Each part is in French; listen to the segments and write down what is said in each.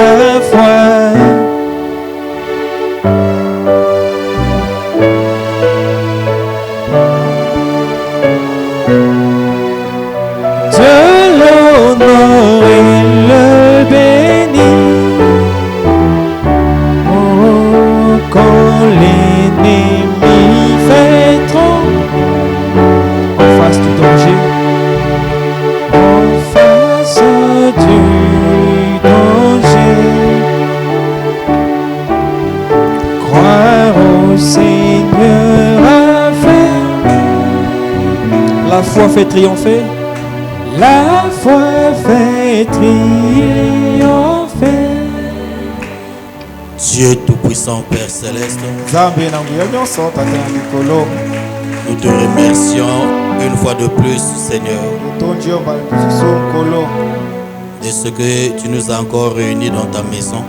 la foi. De l'honneur et le bénir. Oh, quand l'ennemi fait trop en face du danger, en face du danger, croire au Seigneur afin. La foi fait triompher. La foi fait triompher. Dieu Tout-Puissant, Père Céleste, nous te remercions une fois de plus, Seigneur, de ce que tu nous as encore réunis dans ta maison.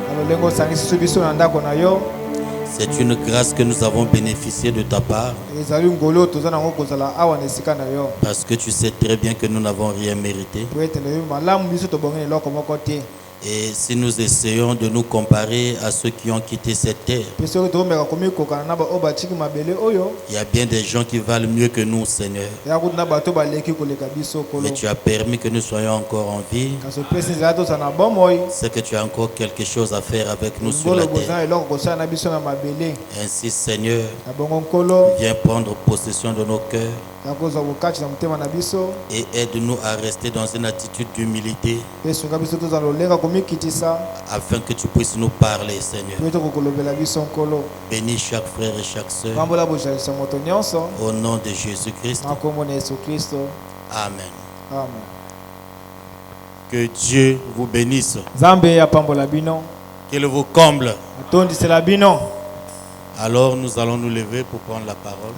C'est une grâce que nous avons bénéficié de ta part, parce que tu sais très bien que nous n'avons rien mérité. Et si nous essayons de nous comparer à ceux qui ont quitté cette terre, il y a bien des gens qui valent mieux que nous, Seigneur. Mais tu as permis que nous soyons encore en vie. C'est que tu as encore quelque chose à faire avec nous sur la terre. Ainsi, Seigneur, viens prendre possession de nos cœurs et aide-nous à rester dans une attitude d'humilité, afin que tu puisses nous parler, Seigneur. Bénis chaque frère et chaque sœur au nom de Jésus-Christ. Amen. Que Dieu vous bénisse, qu'il vous comble. Alors nous allons nous lever pour prendre la parole.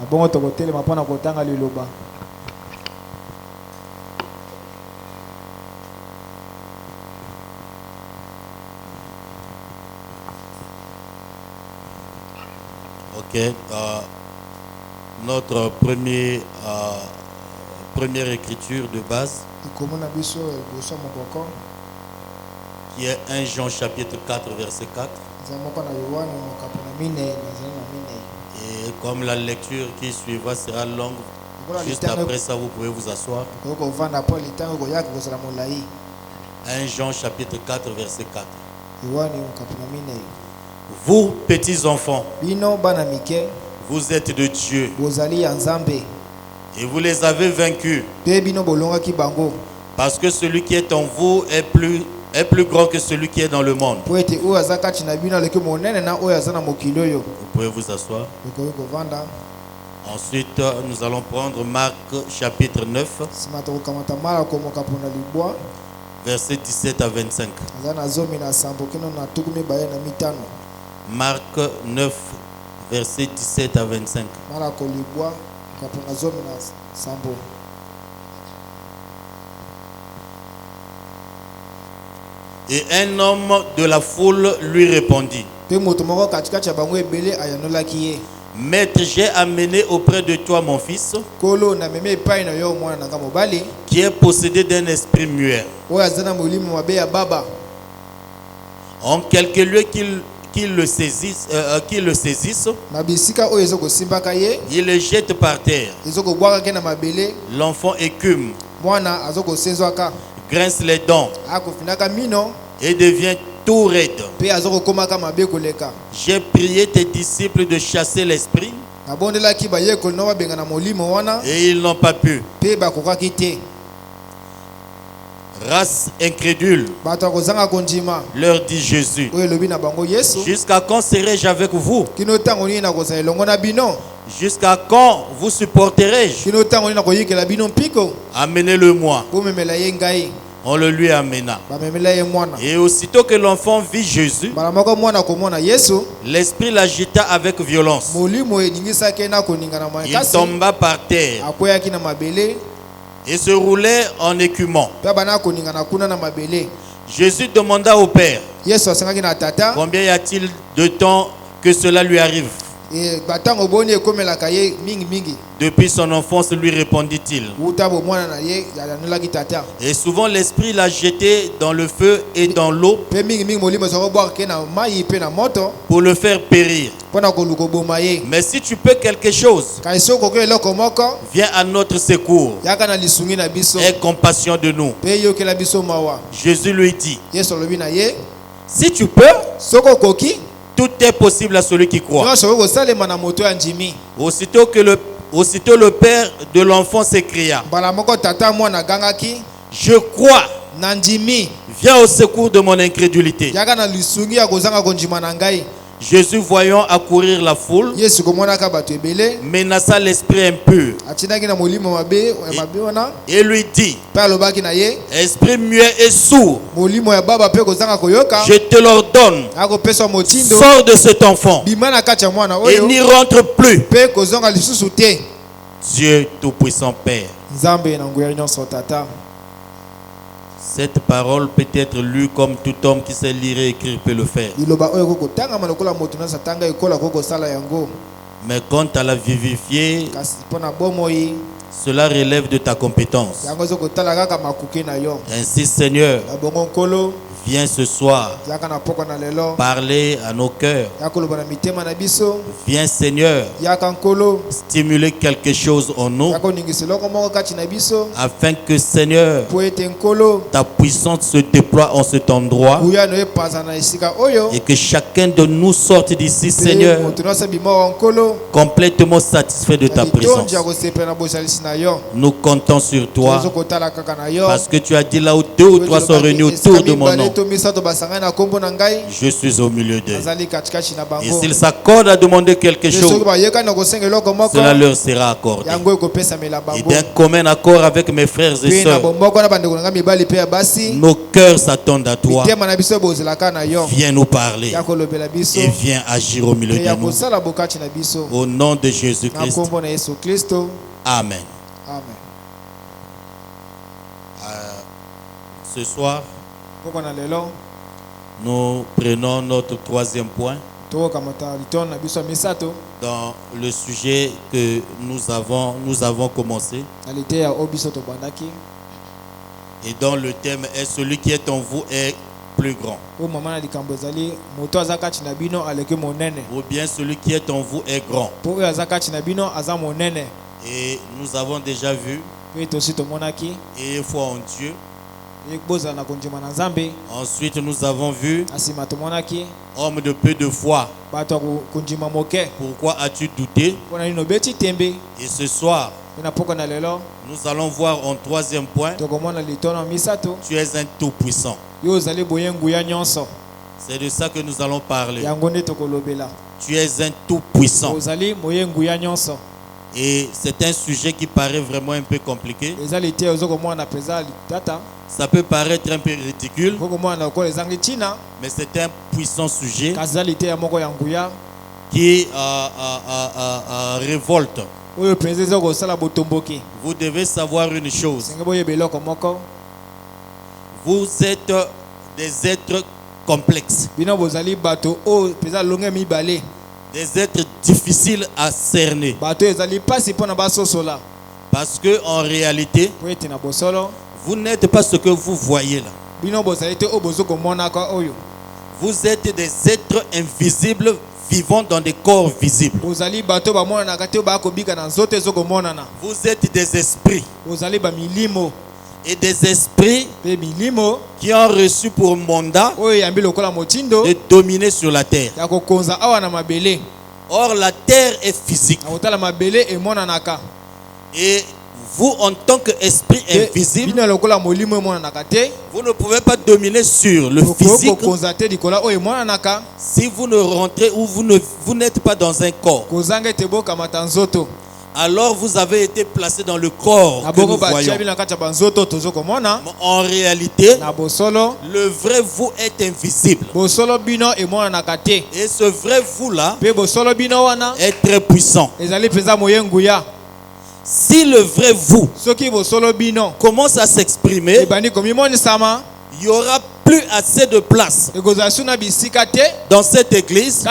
Ok, notre première écriture de base, qui est 1 Jean chapitre 4 verset 4. Et comme la lecture qui suivra sera longue, juste après ça vous pouvez vous asseoir. 1 Jean chapitre 4 verset 4. Vous, petits enfants, vous êtes de Dieu et vous les avez vaincus, parce que celui qui est en vous est plus grand que celui qui est dans le monde. Vous pouvez vous asseoir. Ensuite, nous allons prendre Marc chapitre 9, verset 17 à 25. Marc 9, verset 17 à 25. Et un homme de la foule lui répondit: Maître, j'ai amené auprès de toi mon fils, qui est possédé d'un esprit muet. En quelques lieux qu'il le saisisse, il le jette par terre. L'enfant écume, grince les dents et devient tout raide. J'ai prié tes disciples de chasser l'esprit et ils n'ont pas pu. Race incrédule, leur dit Jésus, jusqu'à quand serai-je avec vous? Jusqu'à quand vous supporterai-je? Amenez-le-moi. On le lui amena. Et aussitôt que l'enfant vit Jésus, l'esprit l'agita avec violence. Il tomba par terre et se roulait en écumant. Jésus demanda au Père: combien y a-t-il de temps que cela lui arrive? Depuis son enfance, lui répondit-il. Et souvent l'esprit l'a jeté dans le feu et dans l'eau pour le faire périr. Mais si tu peux quelque chose, viens à notre secours. Aie compassion de nous. Jésus lui dit, si tu peux, tout est possible à celui qui croit. Aussitôt le père de l'enfant s'écria, je crois, viens au secours de mon incrédulité. Jésus, voyant accourir la foule, menaça l'esprit impur et lui dit, esprit muet et sourd, je te l'ordonne, sors de cet enfant et n'y rentre plus. Dieu Tout-Puissant Père, cette parole peut être lue comme tout homme qui sait lire et écrire peut le faire. Mais quand à la vivifier, cela relève de ta compétence. Ainsi, Seigneur, viens ce soir parler à nos cœurs. Viens, Seigneur, stimuler quelque chose en nous, afin que, Seigneur, ta puissance se déploie en cet endroit et que chacun de nous sorte d'ici, Seigneur, complètement satisfait de ta présence. Nous comptons sur toi parce que tu as dit, là où 2 ou 3 sont réunis autour de mon nom, je suis au milieu d'eux. Et s'ils s'accordent à demander quelque chose, cela leur sera accordé. Et d'un commun accord avec mes frères et sœurs, nos cœurs s'attendent à toi. Viens nous parler et viens agir au milieu de nous. Au nom de Jésus-Christ. Amen. Ce soir, nous prenons notre 3e point dans le sujet que nous avons commencé. Et dont le thème est celui qui est en vous est plus grand. Ou bien celui qui est en vous est grand. Et nous avons déjà vu, ayez foi en Dieu. Ensuite, nous avons vu, homme de peu de foi, pourquoi as-tu douté? Et ce soir, nous allons voir en 3e point, tu es un tout-puissant. C'est de ça que nous allons parler. Tu es un tout-puissant. Et c'est un sujet qui paraît vraiment un peu compliqué. Ça peut paraître un peu ridicule, mais c'est un puissant sujet qui révolte. Vous devez savoir une chose. Vous êtes des êtres complexes. Des êtres difficiles à cerner. Parce que en réalité, vous n'êtes pas ce que vous voyez là. Vous êtes des êtres invisibles vivant dans des corps visibles. Vous êtes des esprits. Et des esprits qui ont reçu pour mandat de dominer sur la terre. Or, la terre est physique. Et vous, en tant qu'esprit invisible, vous ne pouvez pas dominer sur le physique si vous ne rentrez ou vous n'êtes pas dans un corps. Alors vous avez été placé dans le corps que nous voyons. En réalité, le vrai vous est invisible. Et ce vrai vous-là est très puissant. Si le vrai vous commence à s'exprimer, il y aura plus assez de place dans cette église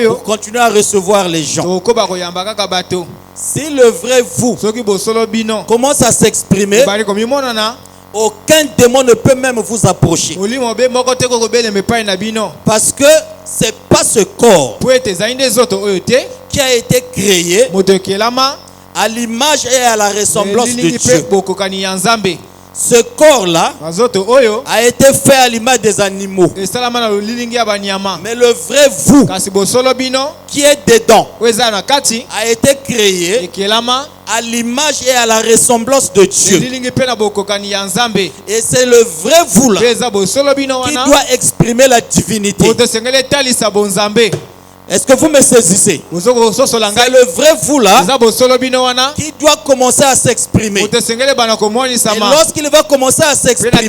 pour continuer à recevoir les gens. Si le vrai vous commence à s'exprimer, aucun démon ne peut même vous approcher. Parce que c'est pas ce corps qui a été créé à l'image et à la ressemblance de Dieu. Ce corps-là a été fait à l'image des animaux. Mais le vrai vous qui est dedans a été créé à l'image et à la ressemblance de Dieu. Et c'est le vrai vous là qui doit exprimer la divinité. Est-ce que vous me saisissez? C'est le vrai vous là qui doit commencer à s'exprimer. Et lorsqu'il va commencer à s'exprimer,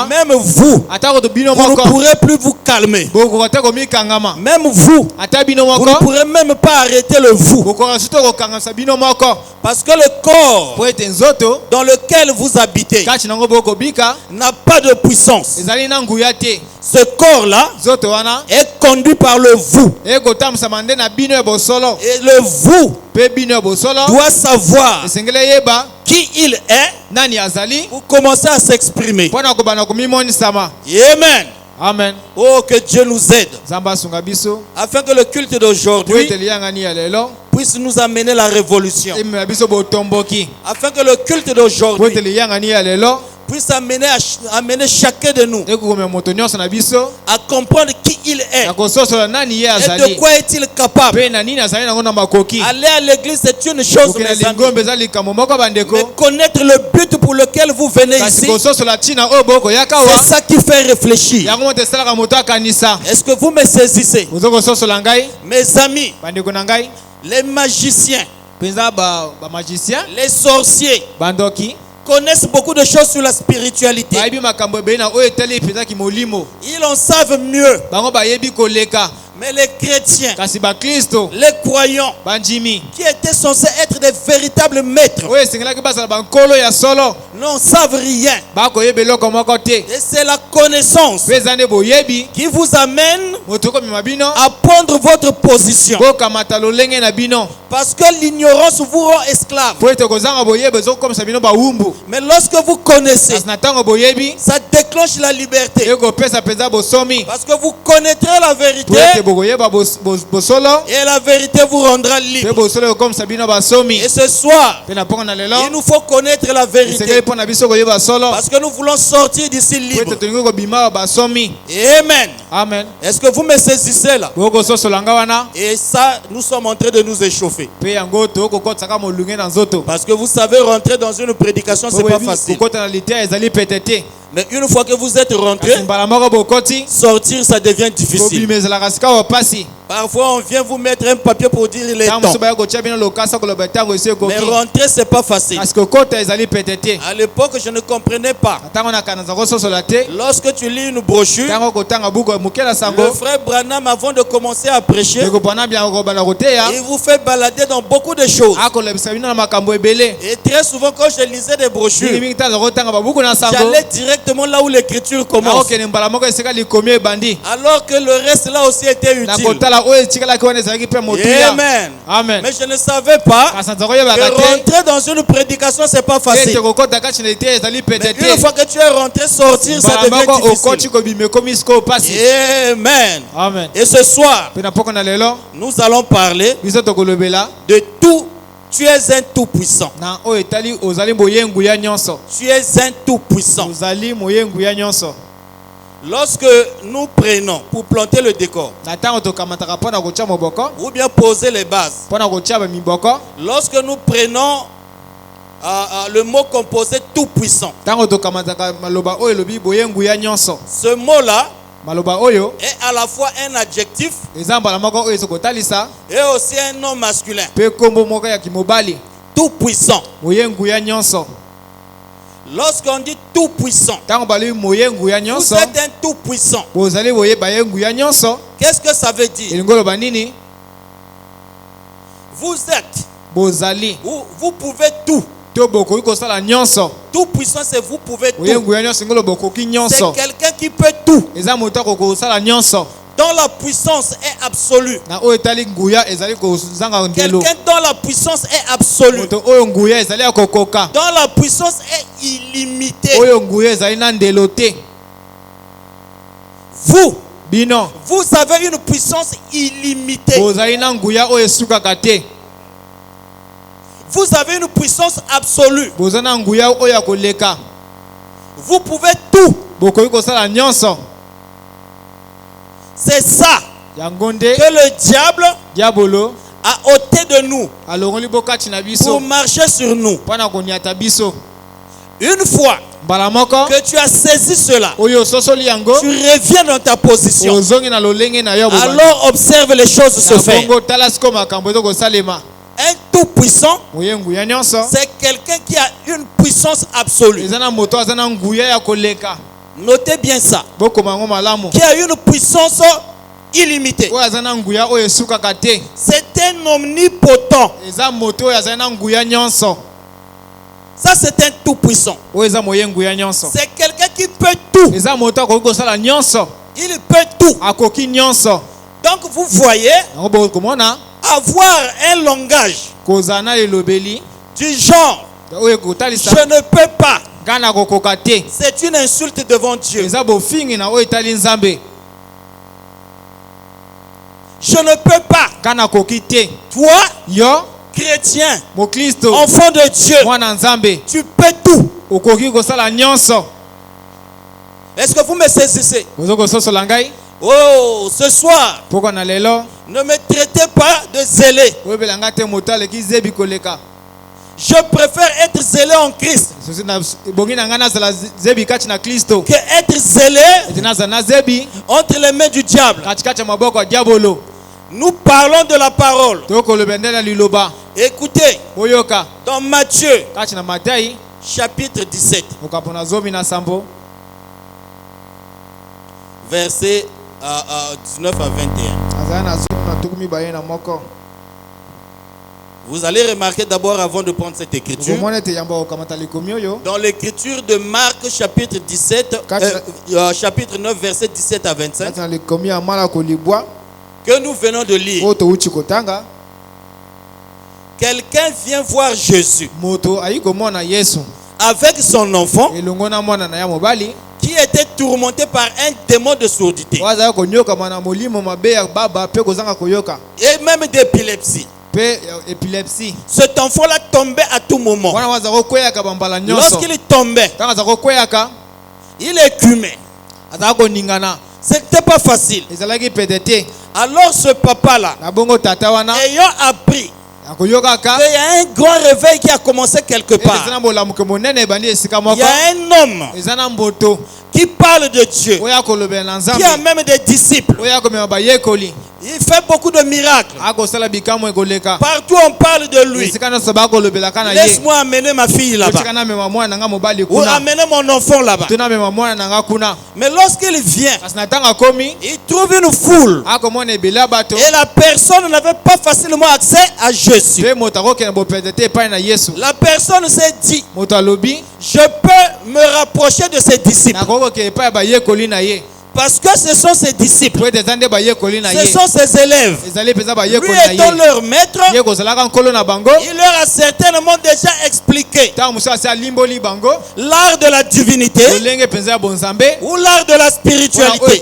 même vous ne pourrez plus vous calmer. Même vous ne pourrez même pas arrêter le vous. Parce que le corps dans lequel vous habitez n'a pas de puissance. Ce corps-là est conduit par le vous. Et le vous doit savoir qui il est pour commencer à s'exprimer. Amen. Amen. Oh, que Dieu nous aide. Afin que le culte d'aujourd'hui puisse nous amener la révolution. Afin que le culte d'aujourd'hui puisse amener chacun de nous à comprendre qui il est et de quoi est-il capable. Aller à l'église, c'est une chose, mes amis. Mais connaître le but pour lequel vous venez ici, c'est ça qui fait réfléchir. Est-ce que vous me saisissez? Mes amis, les magiciens, les sorciers connaissent beaucoup de choses sur la spiritualité. Ils en savent mieux. Mais les chrétiens, les croyants, qui étaient censés être des véritables maîtres, n'en savent rien. Et c'est la connaissance qui vous amène à prendre votre position. Parce que l'ignorance vous rend esclave. Mais lorsque vous connaissez, ça déclenche la liberté. Parce que vous connaîtrez la vérité et la vérité vous rendra libre. Et ce soir, il nous faut connaître la vérité parce que nous voulons sortir d'ici libre. Amen. Amen. Est-ce que vous me saisissez là? Et ça, nous sommes en train de nous échauffer. Parce que vous savez, rentrer dans une prédication, c'est pas facile. Mais une fois que vous êtes rentré, sortir, ça devient difficile. Parfois, on vient vous mettre un papier pour dire il est temps. Mais rentrer, c'est pas facile. À l'époque, je ne comprenais pas. Lorsque tu lis une brochure, le frère Branham, avant de commencer à prêcher, il vous fait balader dans beaucoup de choses. Et très souvent, quand je lisais des brochures, j'allais directement là où l'écriture commence. Alors que le reste là aussi était utile. Amen. Amen. Mais je ne savais pas que rentrer dans une prédication, c'est pas facile. Mais une fois que tu es rentré, sortir, ça devient difficile. Amen. Amen. Et ce soir, nous allons parler de tout. Tu es un tout puissant. Tu es un tout puissant. Lorsque nous prenons pour planter le décor ou bien poser les bases, lorsque nous prenons le mot composé tout puissant, ce mot-là est à la fois un adjectif et aussi un nom masculin. Tout puissant. Lorsqu'on dit tout puissant, vous êtes un tout puissant. Qu'est-ce que ça veut dire? Vous êtes, vous pouvez tout. Tout puissant, c'est vous pouvez tout. C'est quelqu'un qui peut tout. Dont la puissance est absolue. Quelqu'un dont la puissance est absolue. Dont la puissance est illimitée. Vous avez une puissance illimitée. Vous avez une puissance absolue. Vous pouvez tout. C'est ça que le diable a ôté de nous pour marcher sur nous. Une fois que tu as saisi cela, tu reviens dans ta position. Alors observe les choses se faire. Un tout puissant, c'est quelqu'un qui a une puissance absolue. Notez bien ça. Qui a une puissance illimitée. C'est un omnipotent. Ça, c'est un tout puissant. C'est quelqu'un qui peut tout. Il peut tout. Donc vous voyez, avoir un langage du genre je ne peux pas, c'est une insulte devant Dieu. Je ne peux pas. Toi, chrétien, enfant de Dieu, tu peux tout. Est-ce que vous me saisissez? Oh, ce soir, ne me traitez pas de zélé. Je préfère être zélé en Christ que être zélé entre les mains du diable. Nous parlons de la parole. Écoutez, dans Matthieu chapitre 17, versets 19 à 21. Vous allez remarquer d'abord avant de prendre cette écriture, dans l'écriture de Marc chapitre 17, chapitre 9 verset 17 à 25, que nous venons de lire. Quelqu'un vient voir Jésus avec son enfant qui était tourmenté par un démon de surdité et même d'épilepsie. Cet enfant-là tombait à tout moment. Lorsqu'il tombait, il écumait. C'était pas facile. Alors ce papa-là, ayant appris qu'il y a un grand réveil qui a commencé quelque part, il y a un homme qui parle de Dieu, qui a même des disciples. Il fait beaucoup de miracles. Partout on parle de lui. Laisse-moi amener ma fille là-bas. Ou amener mon enfant là-bas. Mais lorsqu'il vient, il trouve une foule. Et la personne n'avait pas facilement accès à Jésus. La personne s'est dit, je peux me rapprocher de ses disciples. Parce que ce sont ses disciples. Ce sont ses élèves. Lui étant leur maître, il leur a certainement déjà expliqué l'art de la divinité ou l'art de la spiritualité.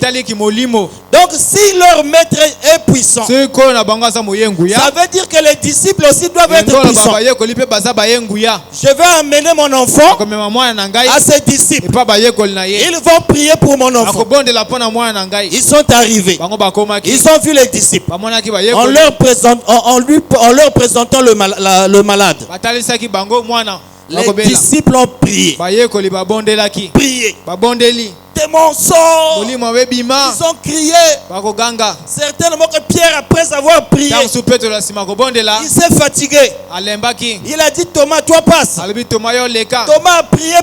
Donc si leur maître est puissant, ça veut dire que les disciples aussi doivent être puissants. Je vais amener mon enfant à ses disciples. Ils vont prier pour mon enfant. Ils sont arrivés. Ils ont vu les disciples en leur présentant le malade. Les disciples ont prié. Démon sort. Ils ont crié. Certainement que Pierre, après avoir prié, il s'est fatigué. Il a dit, Thomas, toi passe. Thomas a prié.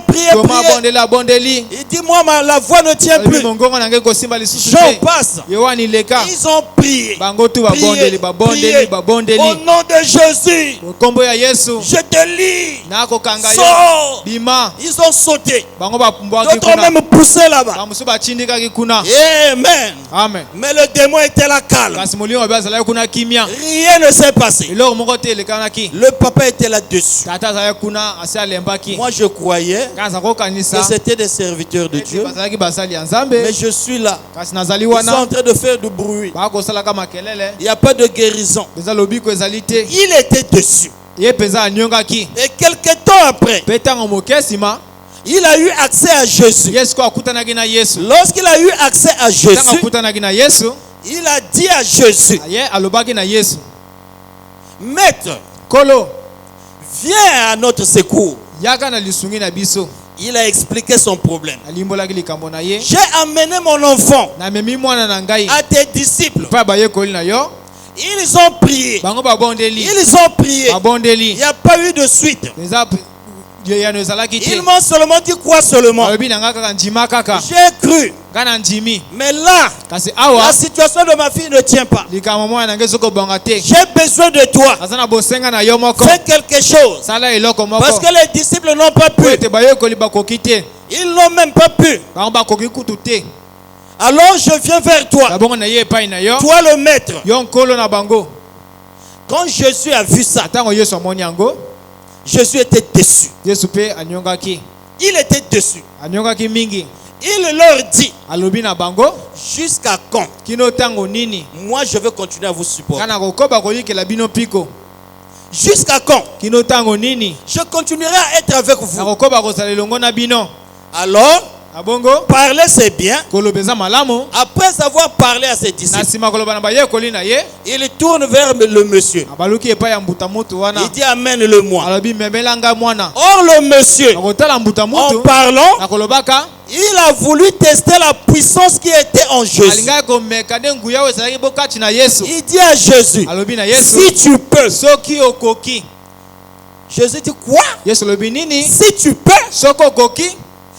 Il dit, moi la voix ne tient plus. Jean passe. Ils ont prié. Au nom de Jésus, je te lis. Sors. Ils ont sauté. D'autres ont même poussé là. là-bas. Amen. Amen. Mais le démon était là calme. Rien ne s'est passé. Le papa était là-dessus. Moi je croyais que c'était des serviteurs de Dieu. Mais je suis là. Ils sont en train de faire du bruit. Il n'y a pas de guérison. Il était dessus. Et quelques temps après, il a eu accès à Jésus. Lorsqu'il a eu accès à Jésus, il a dit à Jésus, Maître, viens à notre secours. Il a expliqué son problème. J'ai amené mon enfant à tes disciples. Ils ont prié. Ils ont prié. Il n'y a pas eu de suite. Ils m'ont seulement dit quoi seulement? J'ai cru. Mais là, la situation de ma fille ne tient pas. J'ai besoin de toi. Fais quelque chose. Parce que les disciples n'ont pas pu. Ils n'ont même pas pu. Alors je viens vers toi. Toi le maître. Quand Jésus a vu ça, Jésus était déçu. Il était déçu. Il leur dit, jusqu'à quand moi je vais continuer à vous supporter? Jusqu'à quand je continuerai à être avec vous? Alors, parler c'est bien. Après avoir parlé à ses disciples, il tourne vers le monsieur. Il dit amène-le-moi. Or le monsieur, en parlant, il a voulu tester la puissance qui était en Jésus. Il dit à Jésus, si tu peux. Jésus dit quoi? Si tu peux.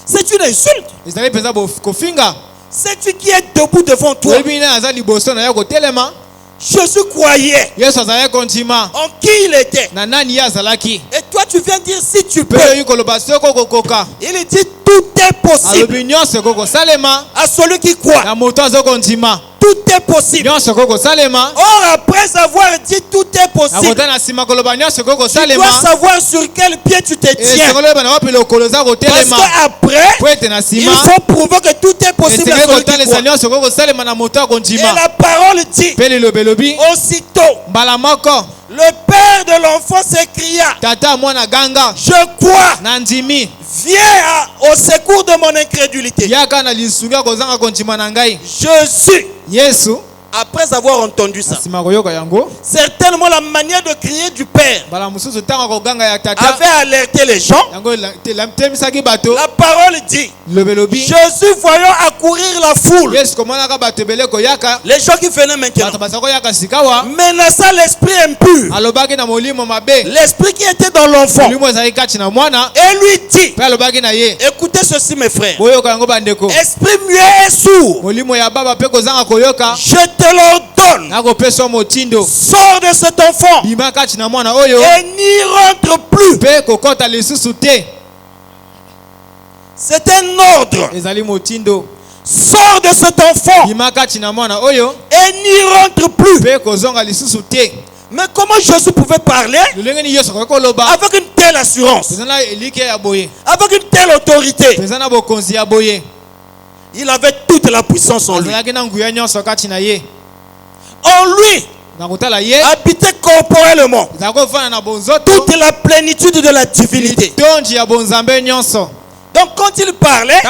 C'est une insulte. C'est tu qui es debout devant toi. Jésus croyait en qui il était. Et toi tu viens dire si tu peux. Il dit tout est possible à celui qui croit. Tout est possible. Or après avoir dit tout est possible, tu dois savoir sur quel pied tu te tiens. Parce qu'après, il faut prouver que tout est possible à celui qui croit. Et la parole dit, aussitôt, le père de l'enfant s'écria, je crois, viens au secours de mon incrédulité. Jésus, après avoir entendu ça, certainement la manière de crier du père avait alerté les gens. La parole dit, Jésus voyant accourir la foule, les gens qui venaient maintenant, menaça l'esprit impur, l'esprit qui était dans l'enfant, et lui dit, écoutez ceci mes frères, esprit muet et sourd, je te l'ordonne, sors de cet enfant et n'y rentre plus. C'est un ordre. Sors de cet enfant et n'y rentre plus. Mais comment Jésus pouvait parler avec une telle assurance, avec une telle autorité? Il avait toute la puissance en lui. En lui habitait corporellement toute la plénitude de la divinité. Donc quand il parlait,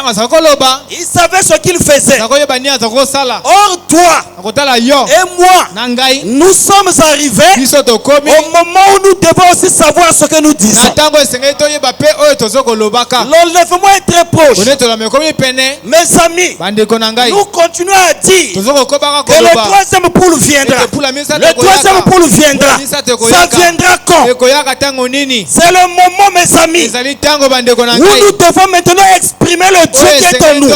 il savait ce qu'il faisait. Or toi et moi, nous sommes arrivés au moment où nous devons aussi savoir ce que nous disons. L'enlèvement est très proche. Mes amis, nous continuons à dire que le troisième poule viendra. Le troisième poule viendra. Ça viendra quand? C'est le moment, mes amis, où nous devons maintenant exprimer le Dieu qui est en nous.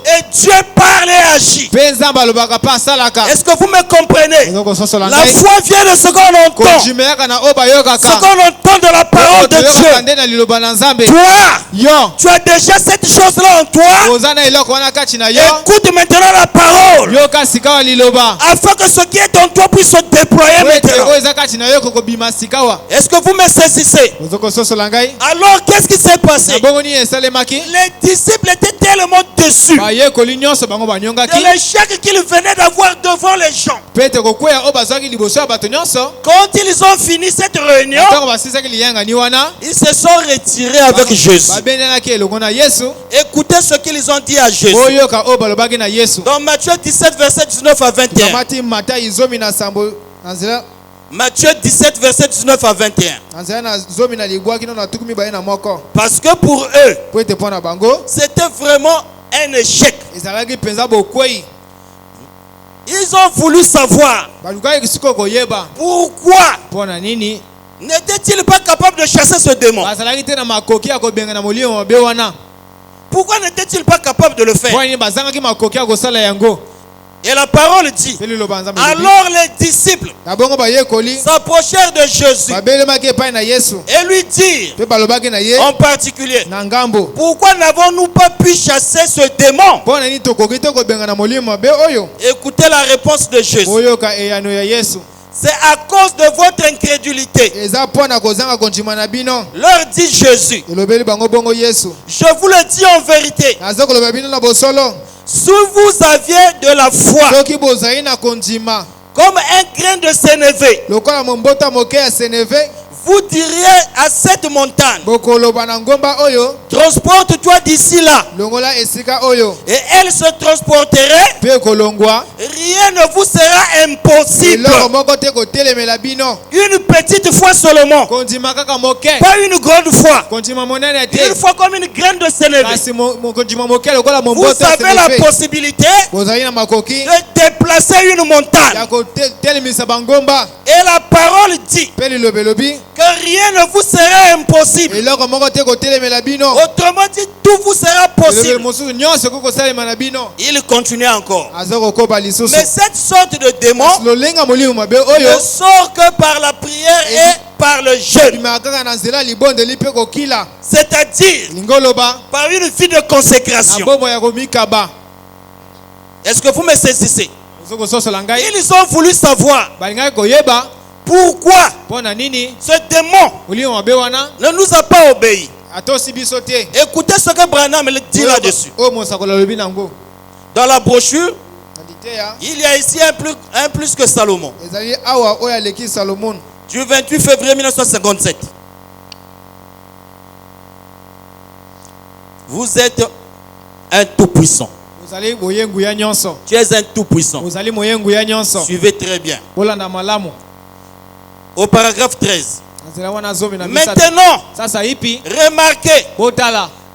Et Dieu parle et agit. Est-ce que vous me comprenez? La foi vient de ce qu'on entend. Ce qu'on entend de la parole de Dieu. Toi, tu as déjà cette chose-là en toi. Écoute maintenant la parole. Afin que ce qui est en toi puisse se déployer maintenant. Est-ce que vous me saisissez? Alors qu'est-ce qui s'est passé? Les disciples étaient tellement déçus de l'échec qu'ils venaient d'avoir devant les gens. Quand ils ont fini cette réunion, ils se sont retirés avec Jésus. Écoutez ce qu'ils ont dit à Jésus. Dans Matthieu 17, verset 19 à 21. Matthieu 17, verset 19 à 21. Parce que pour eux, c'était vraiment un échec. Ils ont voulu savoir pourquoi n'était-il pas capable de chasser ce démon. Pourquoi n'était-il pas capable de le faire? Et la parole dit, alors les disciples s'approchèrent de Jésus et lui dirent en particulier, pourquoi n'avons-nous pas pu chasser ce démon? Écoutez la réponse de Jésus. C'est à cause de votre incrédulité. Leur dit Jésus, je vous le dis en vérité, si vous aviez de la foi comme un grain de sénévé, vous diriez à cette montagne, transporte-toi d'ici là, et elle se transporterait. Rien ne vous sera impossible. Une petite foi seulement, pas une grande foi. Une foi comme une graine de sénévé. Vous avez la possibilité de déplacer une montagne. Et la parole dit que rien ne vous sera impossible. Autrement dit, tout vous sera possible. Il continue encore. Mais cette sorte de démon ne sort que par la prière et par le jeûne. C'est-à-dire par une vie de consécration. Est-ce que vous me saisissez? Ils ont voulu savoir pourquoi ce démon ne nous a pas obéi. Écoutez ce que Branham dit là-dessus. Dans la brochure, il y a ici un plus que Salomon. Du 28 février 1957. Vous êtes un tout-puissant. Tu es un tout-puissant. Suivez très bien. Au paragraphe 13. Maintenant, remarquez,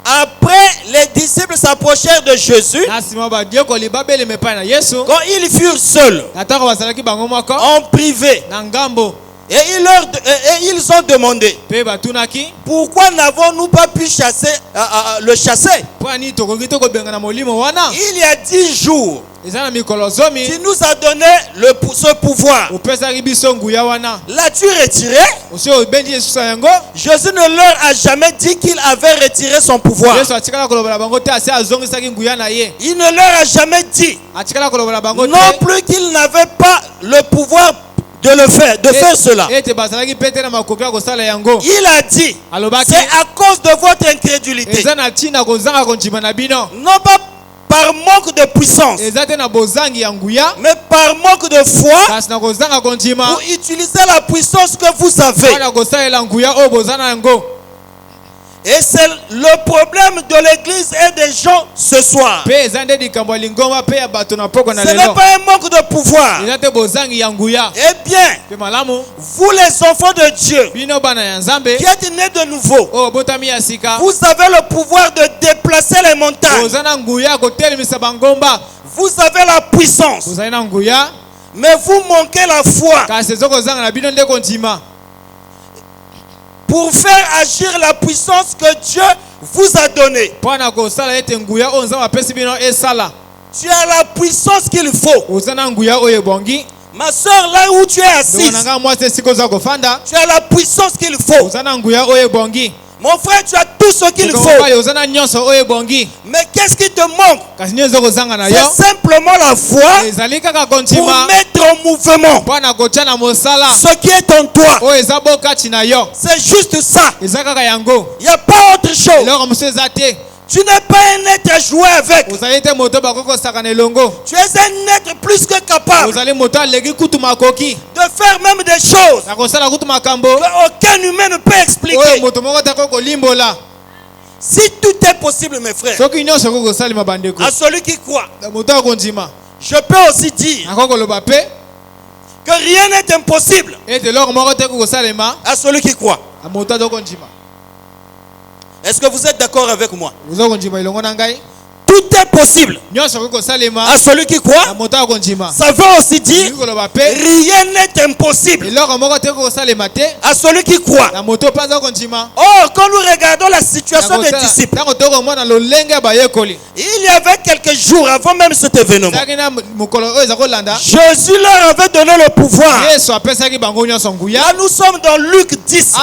après les disciples s'approchèrent de Jésus, quand ils furent seuls, en privé, et ils ont demandé, pourquoi n'avons-nous pas pu le chasser? Il y a 10 jours, tu nous as donné ce pouvoir. L'as-tu retiré? Jésus ne leur a jamais dit qu'il avait retiré son pouvoir. Il ne leur a jamais dit non plus qu'il n'avait pas le pouvoir de faire cela. Il a dit, c'est à cause de votre incrédulité, non pas par manque de puissance, mais par manque de foi, pour utiliser la puissance que vous avez. Et c'est le problème de l'église et des gens ce soir. Ce n'est pas un manque de pouvoir. Eh bien, vous les enfants de Dieu qui êtes nés de nouveau, vous avez le pouvoir de déplacer les montagnes. Vous avez la puissance, mais vous manquez la foi. pour faire agir la puissance que Dieu vous a donnée. Tu as la puissance qu'il faut. Ma soeur, là où tu es assise, tu as la puissance qu'il faut. Mon frère, tu as tout ce qu'il faut. Mais qu'est-ce qui te manque? C'est simplement la foi pour mettre en mouvement ce qui est en toi. C'est juste ça. Il n'y a pas autre chose. Tu n'es pas un être à jouer avec. Tu es un être plus que capable de faire même des choses qu'aucun humain ne peut expliquer. Si tout est possible, mes frères, à celui qui croit, je peux aussi dire que rien n'est impossible à celui qui croit. Est-ce que vous êtes d'accord avec moi? Tout est possible à celui qui croit. Ça veut aussi dire rien n'est impossible à celui qui croit. Or, quand nous regardons la situation des disciples, il y avait quelques jours avant même cet événement, Jésus leur avait donné le pouvoir. Là, nous sommes dans Luc 10,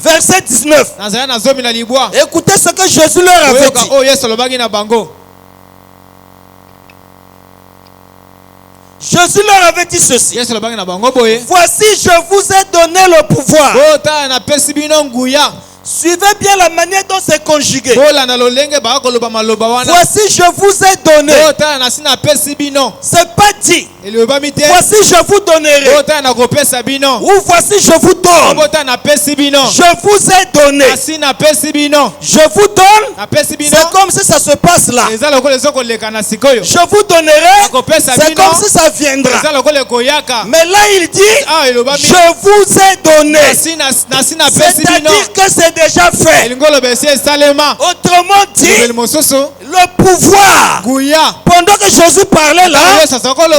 verset 19. Écoutez ce que Jésus leur avait dit. Jésus leur avait dit ceci. Voici, je vous ai donné le pouvoir. Suivez bien la manière dont c'est conjugué. Voici, je vous ai donné. C'est pas dit. Voici, je vous donnerai. Ou voici, je vous donne. Je vous ai donné. Je vous donne. C'est comme si ça se passe là. Je vous donnerai. C'est comme si ça viendra. Mais là, il dit, je vous ai donné. C'est-à-dire que c'est déjà fait. Autrement dit, le pouvoir, pendant que Jésus parlait là,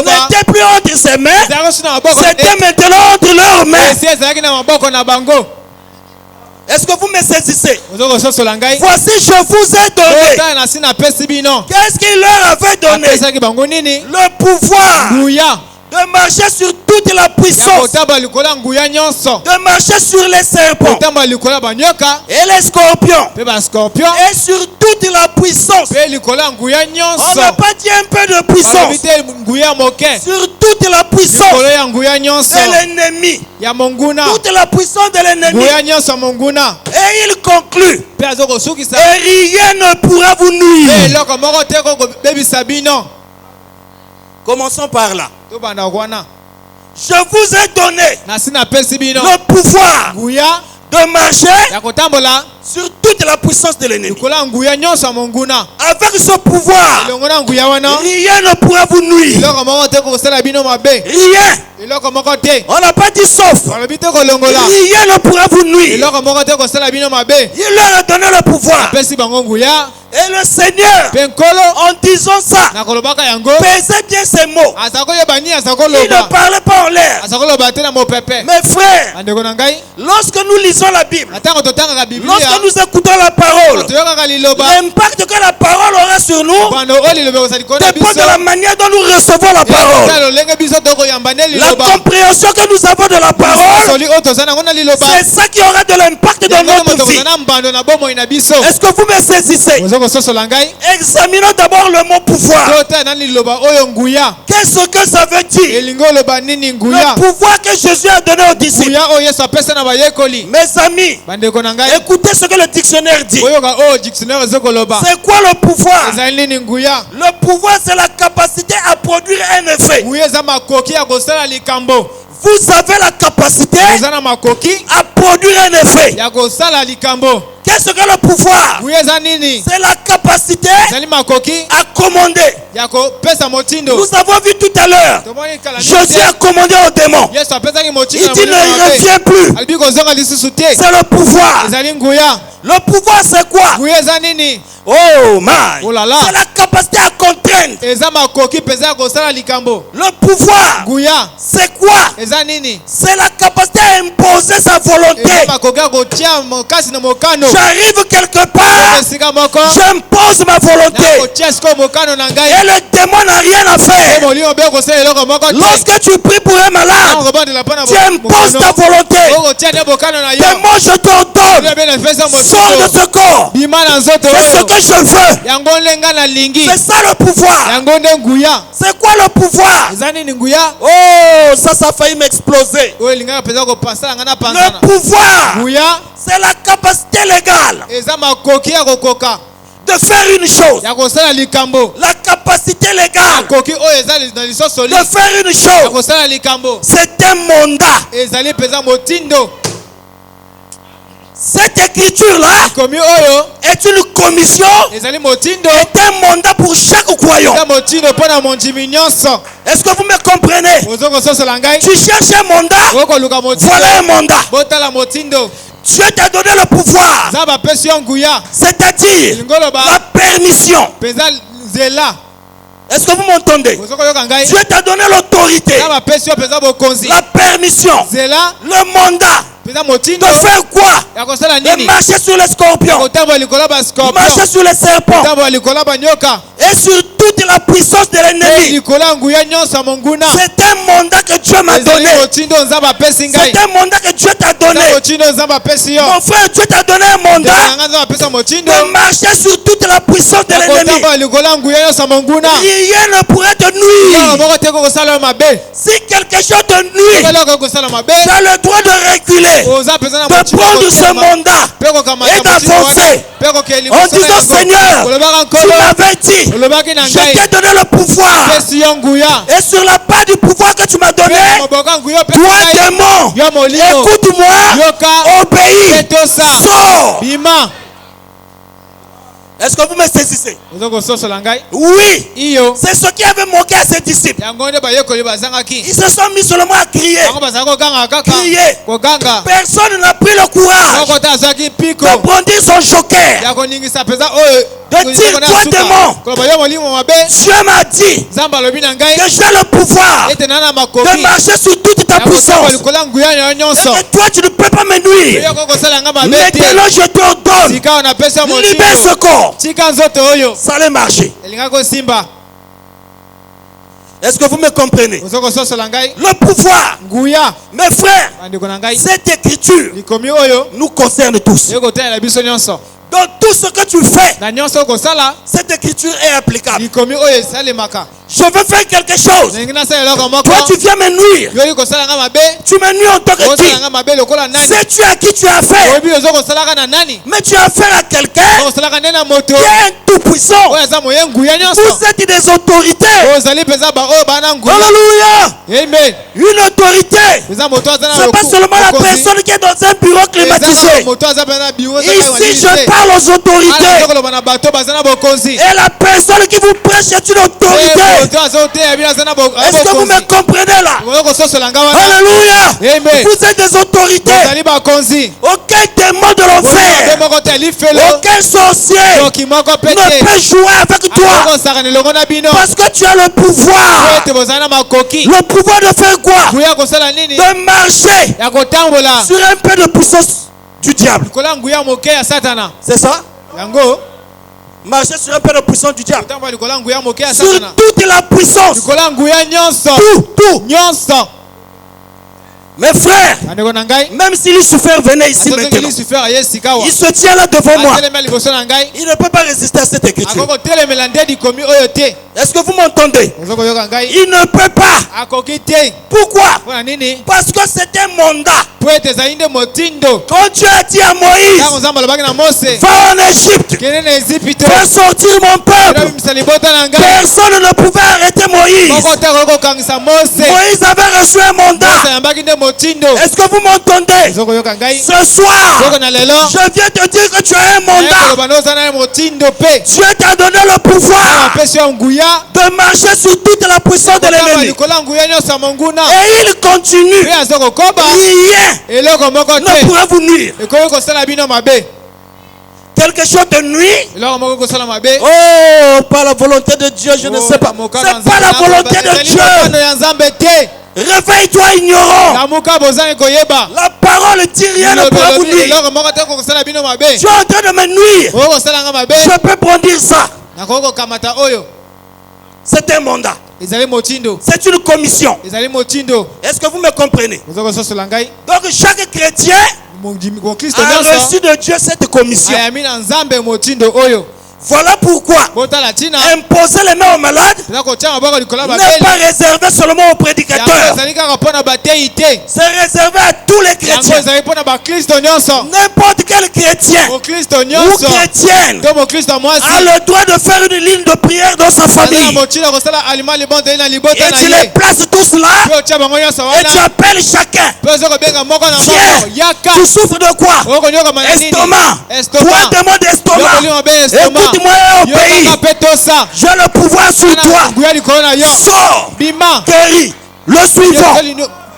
n'était plus entre ses mains, c'était maintenant entre leurs mains. Est-ce que vous me saisissez? Voici, je vous ai donné. Qu'est-ce qu'il leur avait donné? Le pouvoir de marcher sur toute la puissance, de marcher sur les serpents et les scorpions, et sur toute la puissance. On n'a pas dit un peu de puissance, sur toute la puissance de l'ennemi, toute la puissance de l'ennemi. Et il conclut, et rien ne pourra vous nuire. Commençons par là. Je vous ai donné le pouvoir de marcher sur toute la puissance de l'ennemi. Avec ce pouvoir, rien ne pourra vous nuire. Rien. On n'a pas dit sauf. Rien ne pourra vous nuire. Il leur a donné le pouvoir. Et le Seigneur, en disant ça, pesait bien ses mots. Il ne parlait pas en l'air. Mes frères, lorsque nous lisons la Bible, lorsque nous écoutons la parole, l'impact que la parole aura sur nous dépend de la manière dont nous recevons la parole. La compréhension que nous avons de la parole, c'est ça qui aura de l'impact dans notre vie. Est-ce que vous me saisissez? Examinons d'abord le mot pouvoir. Qu'est-ce que ça veut dire? Le pouvoir que Jésus a donné aux disciples. Mes amis, écoutez ce que le dictionnaire dit. C'est quoi le pouvoir? Le pouvoir, c'est la capacité à produire un effet. Vous avez la capacité à produire un effet. Qu'est-ce que le pouvoir? C'est la capacité à commander. Nous avons vu tout à l'heure, Jésus a commandé aux démons. Il dit ne reviens plus. C'est le pouvoir. Le pouvoir, c'est quoi? Oh my! C'est la capacité à contraindre. Le pouvoir, c'est quoi? C'est la capacité à imposer sa volonté. J'arrive quelque part, j'impose ma volonté. Et le démon n'a rien à faire. Lorsque tu pries pour un malade, tu imposes ta volonté. Démon, je t'ordonne, sors de ce corps. C'est ce que je veux. C'est ça le pouvoir. C'est quoi le pouvoir? Oh, ça a failli m'exploser. Le pouvoir, c'est la capacité légale de faire une chose. La capacité légale de faire une chose, c'est un mandat. Cette écriture-là est une commission, est un mandat pour chaque croyant. Est-ce que vous me comprenez? Tu cherches un mandat, voilà un mandat. Dieu t'a donné le pouvoir, c'est-à-dire la permission. Est-ce que vous m'entendez? Dieu t'a donné l'autorité, la permission, le mandat. De faire quoi? De marcher sur les scorpions, marcher sur les serpents et sur toute la puissance de l'ennemi. C'est un mandat que Dieu m'a donné. C'est un mandat que Dieu t'a donné. Mon frère, Dieu t'a donné un mandat de marcher sur toute la puissance de l'ennemi. Rien ne pourrait te nuire. Si quelque chose te nuit, tu as le droit de reculer, de prendre ce mandat et d'avancer en disant: Seigneur, tu m'avais dit, je t'ai donné le pouvoir, et sur la base du pouvoir que tu m'as donné, toi démon, écoute-moi, obéis, sors. Est-ce que vous me saisissez? Oui. C'est ce qui avait manqué à ses disciples. Ils se sont mis seulement à crier. Personne n'a pris le courage de brandir son joker, de dire: toi démon, Dieu m'a dit que j'ai le pouvoir de marcher sur toute ta puissance, et que toi tu ne peux pas me nuire. Maintenant je t'ordonne, libère ce corps. Ça allait marcher. Est-ce que vous me comprenez? Le pouvoir, mes frères, cette écriture nous concerne tous. Dans tout ce que tu fais, cette écriture est applicable. Je veux faire quelque chose. Toi, tu viens me nuire. Tu me nuis en tant que qui? C'est tu à qui tu as affaire. Mais tu as affaire à quelqu'un qui est un tout-puissant. Vous êtes des autorités. Alléluia. Amen. Une autorité. C'est pas seulement la personne qui est dans un bureau climatisé. Ici, je parle aux autorités. Et la personne qui vous prêche est une autorité. Est-ce que vous me comprenez là? Alléluia. Amen. Vous êtes des autorités. Aucun démon de l'enfer, aucun sorcier ne peut jouer avec toi, parce que tu as le pouvoir. Le pouvoir de faire quoi? De marcher sur un peu de puissance du diable. C'est ça? Marcher sur un peu de puissance du diable. Sur toute la puissance. Tout. Mes frères, même si Lucifer venait ici maintenant, il se tient là devant moi. Il ne peut pas résister à cette écriture. Est-ce que vous m'entendez? Il ne peut pas. Pourquoi? Parce que c'est un mandat. Quand Dieu a dit à Moïse: va en Égypte, fais sortir mon peuple, personne ne pouvait arrêter Moïse. Moïse avait reçu un mandat. Est-ce que vous m'entendez? Ce soir, je viens te dire que tu as un mandat. Dieu t'a donné le pouvoir de marcher sur toute la puissance de l'ennemi. Et il continue. Rien ne pourra vous nuire. Quelque chose de nuit. Oh, par la volonté de Dieu, je ne sais pas. C'est pas la volonté de Dieu. Réveille-toi ignorant. La parole dit rien ne pourra vous nuire. Tu es en train de me nuire. Je peux brandir ça. C'est un mandat. C'est une commission. Est-ce que vous me comprenez? Donc chaque chrétien a reçu de Dieu cette commission. Voilà pourquoi imposer les mains aux malades n'est pas réservé seulement aux prédicateurs. C'est réservé à tous les chrétiens. N'importe quel chrétien ou chrétienne a le droit de faire une ligne de prière dans sa famille. Et tu les places tous là et tu appelles chacun. Viens, tu souffres de quoi? Estomac. Toi demande estomac. Écoute-moi au pays. J'ai le pouvoir sur toi. Sors. Guéris. Le suivant.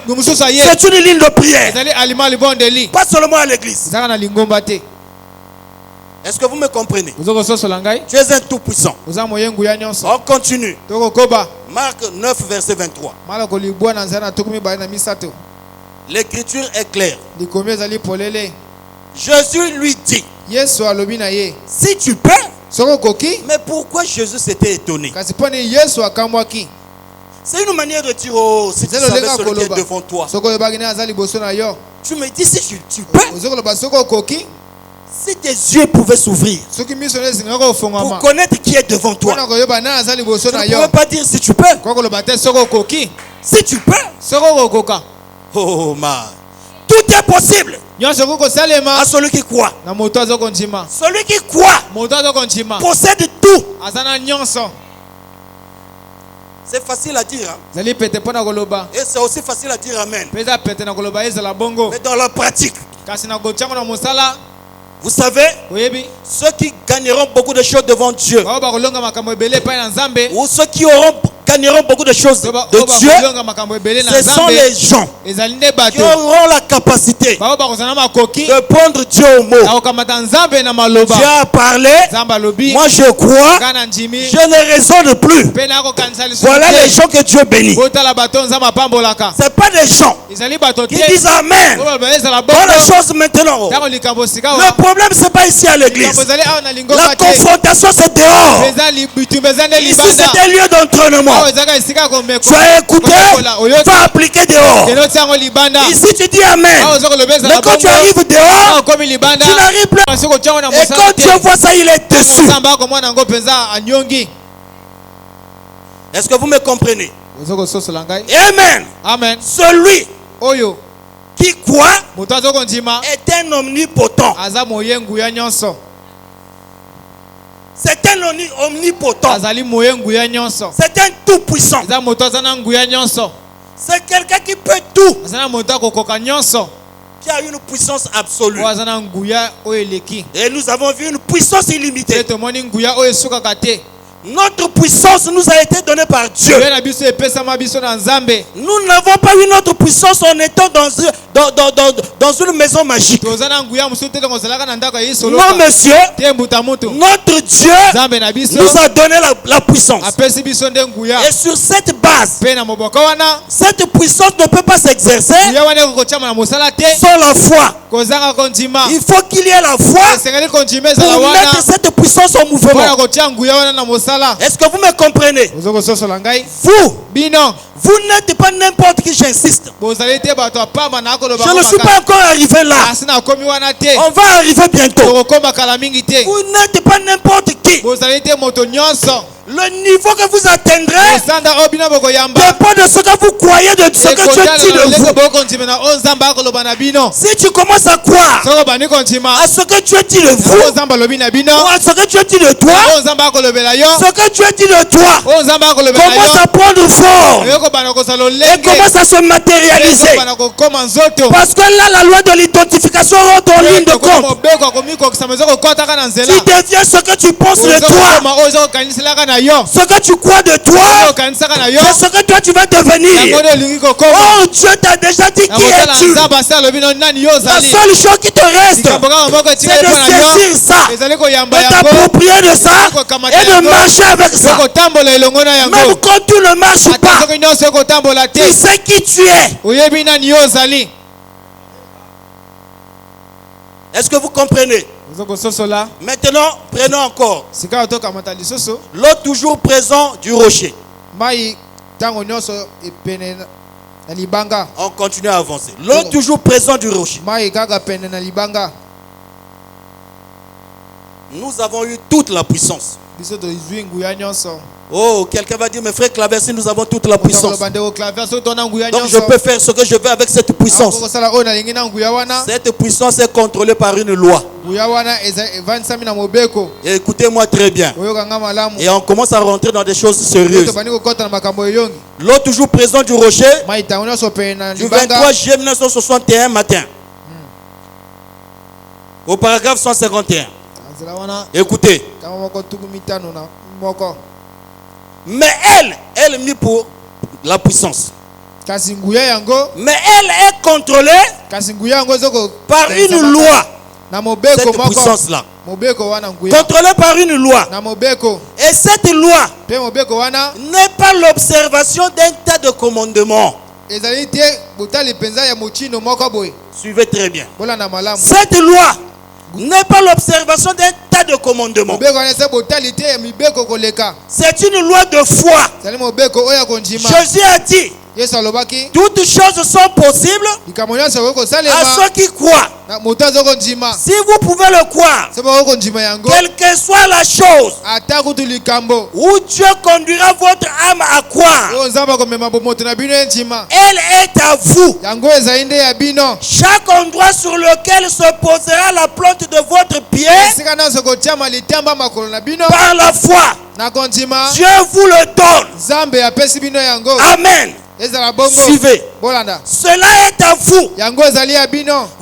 C'est une ligne de prière. Pas seulement à l'église. Est-ce que vous me comprenez? Tu es un tout puissant. On continue. Marc 9 verset 23. L'écriture est claire. Jésus lui dit, si tu peux. Mais pourquoi Jésus s'était étonné? C'est une manière de dire, oh, si tu savais celui qui est devant toi. Tu me dis, si tu peux. Si tes yeux pouvaient s'ouvrir pour connaître qui est devant toi, tu ne pouvais pas dire si tu peux. Si tu peux. Oh man. Tout est possible à celui qui croit. Celui qui croit possède tout. C'est facile à dire. Hein? Et c'est aussi facile à dire amen. Mais dans la pratique, vous savez, ceux qui gagneront beaucoup de choses devant Dieu, ou ceux qui gagneront beaucoup de choses de Dieu, ce sont les gens qui auront la capacité de prendre Dieu au mot. Dieu a parlé, moi je crois, je ne raisonne plus. Voilà les gens que Dieu bénit. Ce n'est pas des gens qui disent amen. Bonne chose maintenant. Le problème, ce n'est pas ici à l'église. La confrontation, c'est dehors. Ici, c'est un lieu d'entraînement. Tu as écouté, tu vas appliquer dehors. Ici, tu dis amen. Mais quand tu arrives dehors, tu n'arrives plus. Et quand Dieu voit ça, il est dessus. Est-ce que vous me comprenez? Amen. Amen. Celui qui croit est un omnipotent. C'est un omnipotent. C'est un tout puissant. C'est quelqu'un qui peut tout. Qui a une puissance absolue. Et nous avons vu une puissance illimitée. Notre puissance nous a été donnée par Dieu. Nous n'avons pas eu notre puissance en étant dans une maison magique. Non, monsieur. Notre Dieu nous a donné la puissance. Et sur cette base, cette puissance ne peut pas s'exercer sans la foi. Il faut qu'il y ait la foi pour mettre cette puissance en mouvement. Est-ce que vous me comprenez? Vous n'êtes pas n'importe qui, j'insiste. Je ne suis pas encore arrivé là. On va arriver bientôt. Vous n'êtes pas n'importe qui. Le niveau que vous atteindrez dépend de ce que vous croyez, de ce que Dieu dit de vous. Si tu commences à croire à ce que Dieu dit de vous, ou à ce que Dieu dit de toi, ce que Dieu dit de toi commence à prendre forme et commence à se matérialiser. Parce que là, la loi de l'identification rentre en ligne de compte. Tu deviens ce que tu penses de toi. Ce que tu crois de toi, c'est ce que toi tu vas devenir. Oh, Dieu t'a déjà dit qui es-tu. La seule chose qui te reste, c'est de saisir ça, de t'approprier de ça et de marcher marcher avec ça. Même quand tu ne marches pas, tu sais qui tu es. Est-ce que vous comprenez? Maintenant, prenons encore l'eau toujours présent du rocher. On continue à avancer. L'eau toujours présent du rocher. Nous avons eu toute la puissance. Oh, quelqu'un va dire, mes frères Claversi, nous avons toute la puissance. Donc je peux faire ce que je veux avec cette puissance. Cette puissance est contrôlée par une loi. Et écoutez-moi très bien. Et on commence à rentrer dans des choses sérieuses. L'eau toujours présente du rocher, du 23 juillet 1961 matin. Au paragraphe 151. Écoutez. Mais elle mit pour la puissance. Mais elle est contrôlée par une loi. Cette puissance-là. Contrôlée par une loi. Et cette loi n'est pas l'observation d'un tas de commandements. Suivez très bien. Cette loi n'est pas l'observation d'un tas de commandements. C'est une loi de foi. Jésus a dit, toutes choses sont possibles à ceux qui croient. Si vous pouvez le croire, quelle que soit la chose où Dieu conduira votre âme à croire, elle est à vous. Chaque endroit sur lequel se posera la plante de votre pied, par la foi, Dieu vous le donne. Amen. Suivez. Cela est à vous.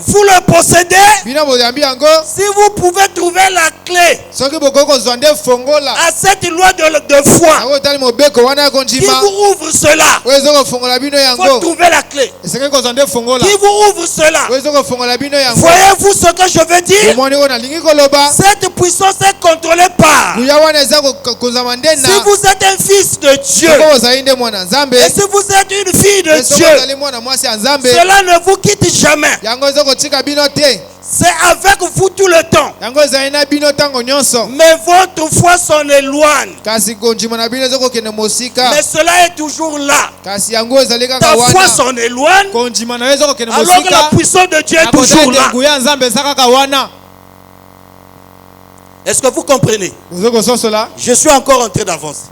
Vous le possédez. Si vous pouvez trouver la clé à cette loi de foi qui vous ouvre cela, il faut trouver la clé qui vous ouvre cela. Voyez-vous ce que je veux dire? Cette puissance est contrôlée par. Si vous êtes un fils de Dieu et si vous êtes une fille de Dieu, cela ne vous quitte jamais. C'est avec vous tout le temps. Mais votre foi s'en éloigne. Mais cela est toujours là. Ta foi s'en éloigne alors que la puissance de Dieu est toujours là. Est-ce que vous comprenez? Je suis encore en train d'avancer.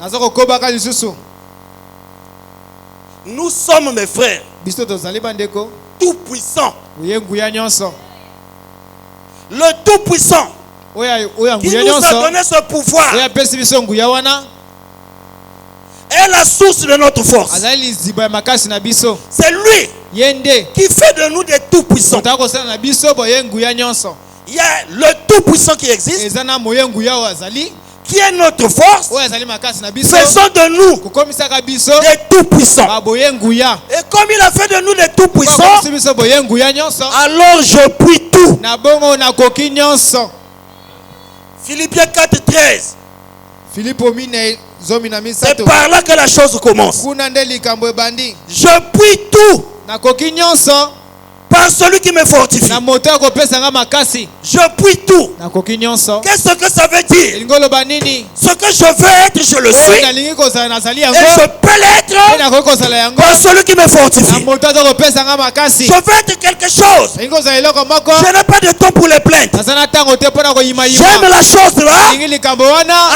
Nous sommes, mes frères, tout puissants. Le tout puissant qui nous a donné ce pouvoir est la source de notre force. C'est lui qui fait de nous des tout puissants. Il y a le tout puissant qui existe, qui est notre force, faisons de nous des tout puissants. Et comme il a fait de nous des tout puissants, alors je puis tout. Philippiens 4:13. C'est par là que la chose commence. Je puis tout par celui qui me fortifie. Je puis tout. Qu'est-ce que ça veut dire? Ce que je veux être, je le suis. Et je peux l'être par celui qui me fortifie. Je veux être quelque chose. Je n'ai pas de temps pour les plaintes. J'aime la chose là.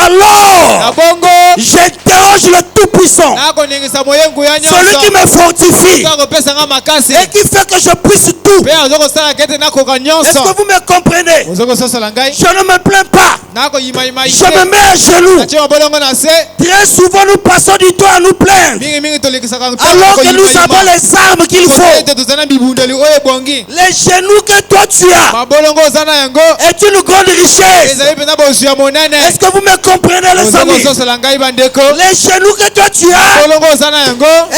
Alors, j'interroge le Tout-Puissant. Celui qui me fortifie et qui fait que je puisse tout. Est-ce que vous me comprenez? Je ne me plains pas. Je me mets à genoux. Très souvent nous passons du temps à nous plaindre alors que nous avons les armes qu'il faut. Les genoux que toi tu as est une grande richesse. Est-ce que vous me comprenez, les amis? Les genoux que toi tu as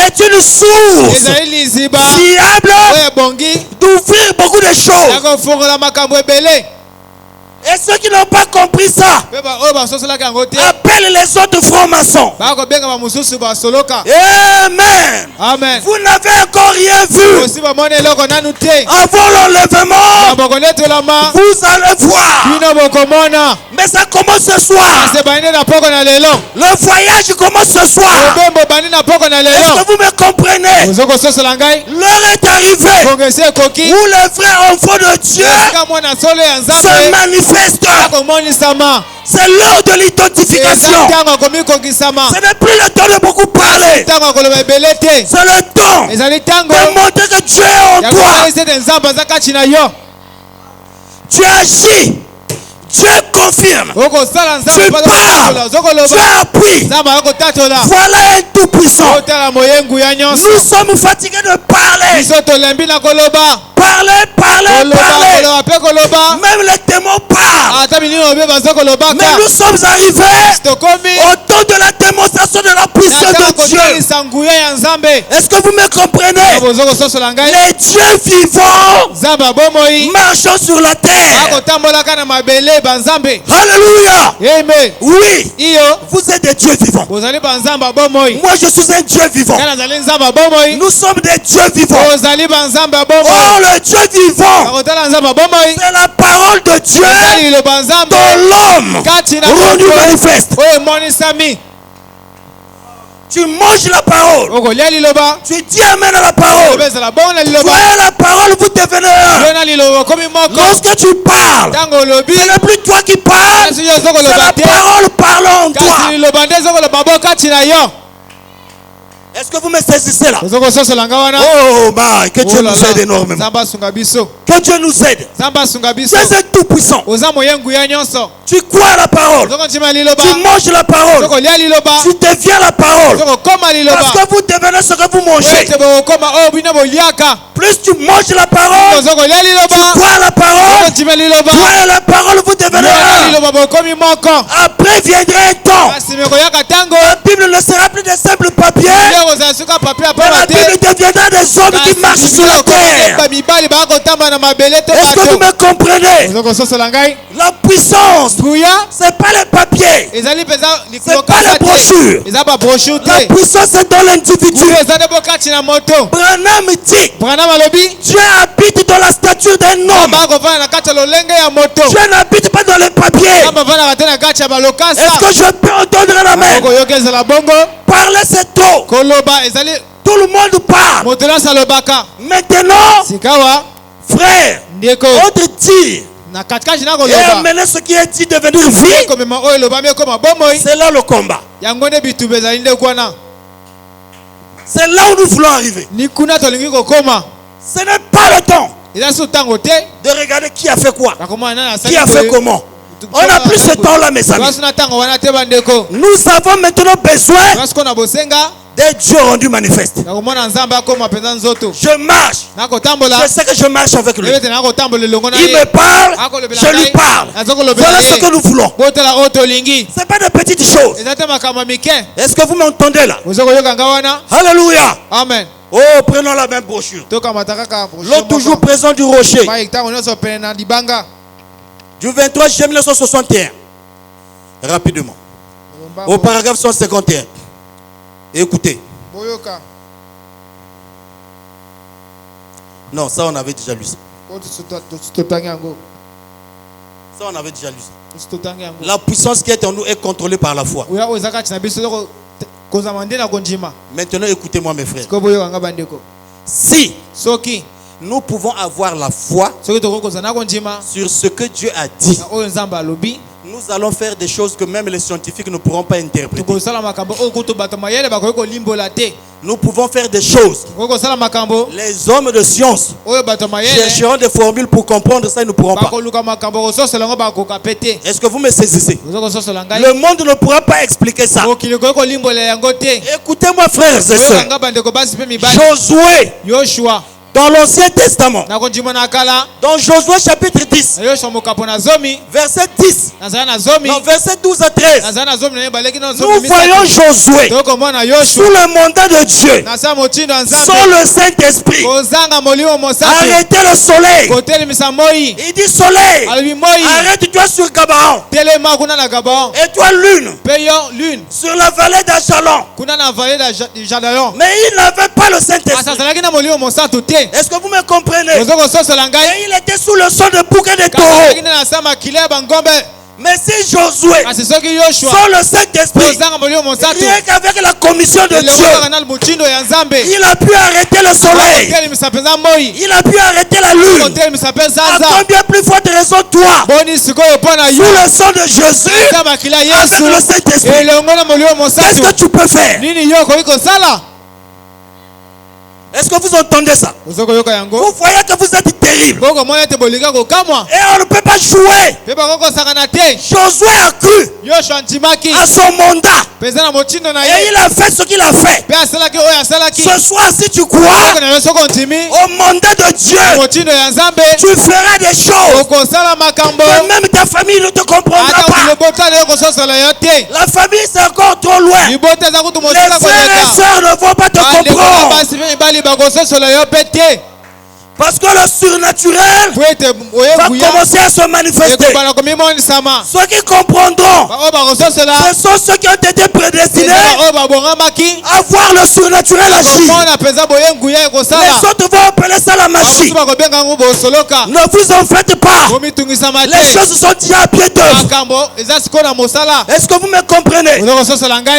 est une source fiable d'ouvrir beaucoup de choses. Et ceux qui n'ont pas compris ça, appellent les autres francs-maçons. Amen. Amen. Vous n'avez encore rien vu. Avant l'enlèvement, vous allez voir. Mais ça commence ce soir. Le voyage commence ce soir. Est-ce que vous me comprenez? L'heure est arrivée où les vrais enfants de Dieu se manifestent. C'est l'heure de l'identification. Ce n'est plus le temps de beaucoup parler. C'est le temps de montrer que Dieu est en toi. Tu agis. Dieu confirme. Tu parles. Tu appuies. Voilà un tout puissant. Nous sommes fatigués de parler. Parler. Même les démons parlent. Mais nous sommes arrivés au temps de la démonstration de la puissance de Dieu. Est-ce que vous me comprenez? Les dieux vivants marchant sur la terre. Alléluia. Amen. Oui. Vous êtes des dieux vivants. Moi je suis un Dieu vivant. Nous sommes des dieux vivants. Oh, le Dieu vivant, c'est la parole de Dieu dans l'homme rendu manifeste. Tu manges la parole. Tu dis amen à la parole. Voyez la parole, vous devenez un. Lorsque tu parles, ce n'est plus toi qui parles, c'est la parole parlant en toi. Est-ce que vous me saisissez là? Oh, bah, que Dieu nous aide énormément. Que Dieu nous aide. Tu es un tout puissant. Tu crois à la parole. Tu manges la parole. Tu deviens la parole. Parce que vous devenez ce que vous mangez. Plus tu manges la parole, tu crois à la parole. Tu crois à la parole, vous devenez un. Après viendra un temps. La Bible ne sera plus de simples papiers. La Bible deviendra des hommes qui marchent sur la terre. Est-ce que vous me comprenez? La puissance, c'est pas les papiers, c'est pas les brochures. La puissance c'est dans l'individu. Branham dit, Dieu habite dans la stature d'un homme. Dieu n'habite pas dans les papiers. Est-ce que je peux entendre la main? Parler c'est trop. Tout le monde parle. Maintenant, frère, on te dit et amener ce qui est dit devenir vie. C'est là le combat. C'est là où nous voulons arriver. Ce n'est pas le temps de regarder qui a fait quoi, qui a fait comment. On n'a plus ce temps là, mes amis. Nous avons maintenant besoin des dieux rendus manifestes. Je marche. Je sais que je marche avec lui. Il me parle, je lui parle. Voilà ce que nous voulons. Ce n'est pas de petites choses. Est-ce que vous m'entendez là? Alléluia. Amen. Oh, prenons la même brochure. L'autre toujours présent du rocher. Du 23 juillet 1961. Rapidement. Au paragraphe 151. Écoutez. Non, ça on avait déjà lu ça. Ça on avait déjà lu ça. La puissance qui est en nous est contrôlée par la foi. Maintenant écoutez-moi mes frères. Si nous pouvons avoir la foi sur ce que Dieu a dit, nous allons faire des choses que même les scientifiques ne pourront pas interpréter. Nous pouvons faire des choses. Les hommes de science chercheront des formules pour comprendre ça, ils ne pourront pas. Est-ce que vous me saisissez? Le monde ne pourra pas expliquer ça. Écoutez-moi frères et sœurs. Josué Dans l'Ancien Testament, dans Josué chapitre 10, verset 10, non, verset 12 à 13, nous voyons Josué sous le mandat de Dieu, sans le Saint-Esprit, arrêter le soleil. Il dit soleil, arrête-toi sur Gabaon, et toi lune, sur la vallée d'Ajalon. Mais il n'avait pas le Saint-Esprit. Est-ce que vous me comprenez? Et il était sous le son de bouquet de taureaux. Mais si Josué, sans le Saint-Esprit, rien qu'avec la commission de Dieu, il a pu arrêter le soleil, il a pu arrêter la lune. À combien plus forte raison toi, sous le sang de Jésus, avec le Saint-Esprit, qu'est-ce que tu peux faire? Est-ce que vous entendez ça? Vous voyez que vous êtes terrible. Et on ne peut pas jouer. Josué a cru à son mandat. Et il a fait ce qu'il a fait. Ce soir, si tu crois au mandat de Dieu, tu feras des choses que même ta famille ne te comprendra pas. La famille, c'est encore trop loin. Les frères et sœurs ne vont pas te comprendre. Parce que le surnaturel va commencer à se manifester. Ceux qui comprendront, ce sont ceux qui ont été prédestinés à voir le surnaturel agir. Les autres vont appeler ça la magie. Ne vous en faites pas. Les choses sont déjà à pied d'œuvre. Est-ce que vous me comprenez?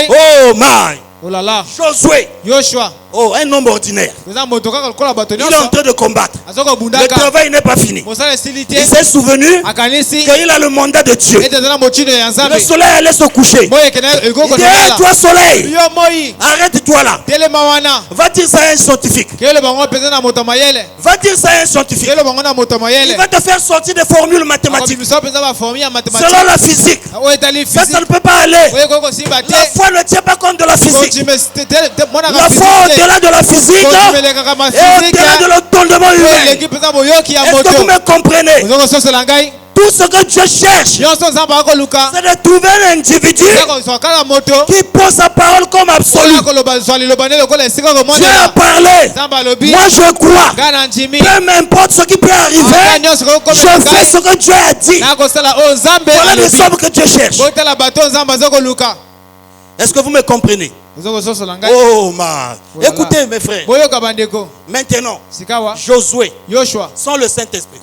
Oh my. Oh là là. Josué. Joshua. Oh, un homme ordinaire. Il est en train de combattre. Le travail n'est pas fini. Il s'est souvenu qu'il a le mandat de Dieu. Le soleil allait se coucher. Il dit, hey, toi soleil, arrête-toi là. Va dire ça à un scientifique. Va dire ça à un scientifique. Il va te faire sortir des formules mathématiques. Selon la physique. Ça ne peut pas aller. La foi ne tient pas compte de la physique. La foi au-delà de la physique et au-delà de l'entendement humain. Est-ce que vous me comprenez? Tout ce que Dieu cherche, c'est de trouver un individu qui pose sa parole comme absolue. Dieu a parlé. Moi je crois. Peu m'importe ce qui peut arriver, je fais ce que Dieu a dit. Voilà les hommes que Dieu cherche. Est-ce que vous me comprenez? Oh man. Écoutez mes frères. Maintenant, Josué, sans le Saint-Esprit,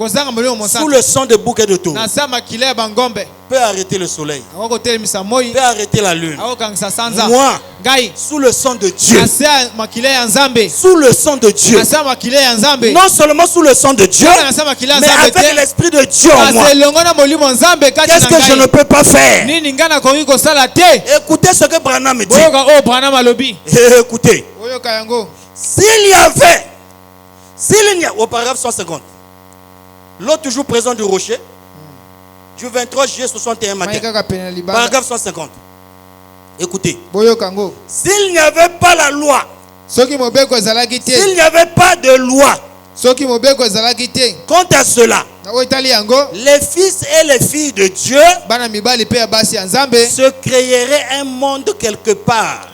sous le sang de bouquet de taureaux, peut arrêter le soleil, peut arrêter la lune. Moi, sous le sang de Dieu, sous le sang de Dieu, non seulement sous le sang de Dieu, mais avec l'Esprit de Dieu en moi, qu'est-ce que je ne peux pas faire? Écoutez ce que Branham me dit. Écoutez, s'il y a au paragraphe 150, l'autre toujours présent du rocher, du 23 juillet 61 matin, paragraphe 150. Écoutez, s'il n'y avait pas la loi, s'il n'y avait pas de loi, quant à cela, les fils et les filles de Dieu se créeraient un monde quelque part.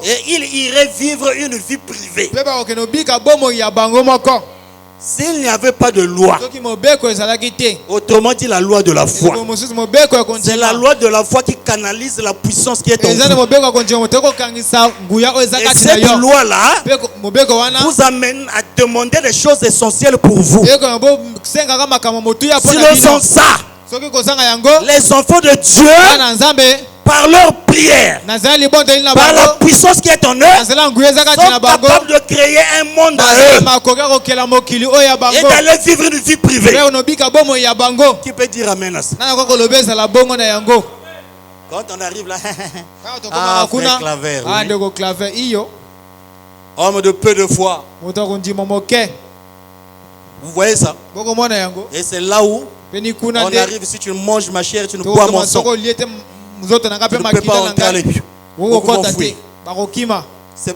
Et ils iraient vivre une vie privée. S'il n'y avait pas de loi, autrement dit la loi de la foi, c'est la loi de la foi qui canalise la puissance qui est en vous. Et cette loi-là vous amène à demander des choses essentielles pour vous. Sinon, sans ça, les enfants de Dieu, par leur prière, par la puissance qui est en eux, sont capables de créer un monde à eux et d'aller vivre une vie privée. Qui peut dire amen à ça? Quand on arrive là, ah, frère Claver, oui. Homme de peu de foi. Vous voyez ça? Et c'est là où on arrive. Si tu manges ma chair, tu ne bois mon sang. Tu ne peux pas entrer à l'épi.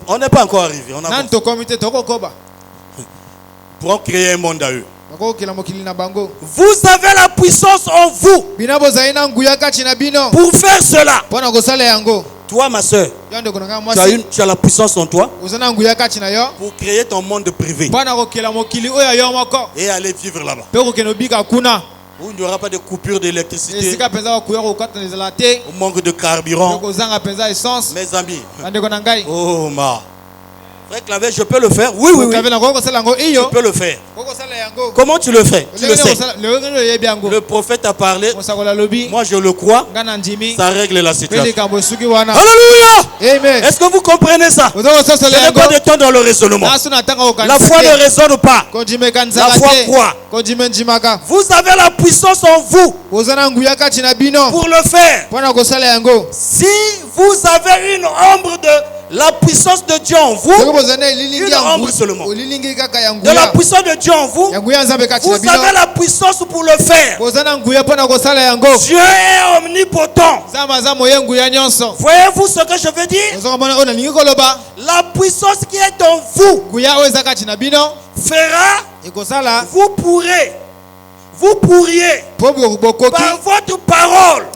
On n'est pas encore arrivé. On a pour créer un monde à eux. Vous avez la puissance en vous pour faire cela. Toi, ma soeur, tu as la puissance en toi pour créer ton monde privé et aller vivre là-bas, où il n'y aura pas de coupure d'électricité, au manque de carburant. Mes amis, oh ma frère Claver, je peux le faire. Oui, oui, oui. Je peux le faire. Comment tu le fais? Tu le sais. Le prophète a parlé. Moi, je le crois. Ça règle la situation. Alléluia. Amen. Est-ce que vous comprenez ça? Je n'ai pas de temps dans le raisonnement. La foi ne raisonne pas. La foi croit. Vous avez la puissance en vous pour le faire. Si vous avez une ombre de la puissance de Dieu en vous, une ombre seulement de la puissance de Dieu en vous, vous avez la puissance pour le faire. Dieu est omnipotent. Voyez-vous ce que je veux dire? La puissance qui est en vous fera, vous pourriez par votre parole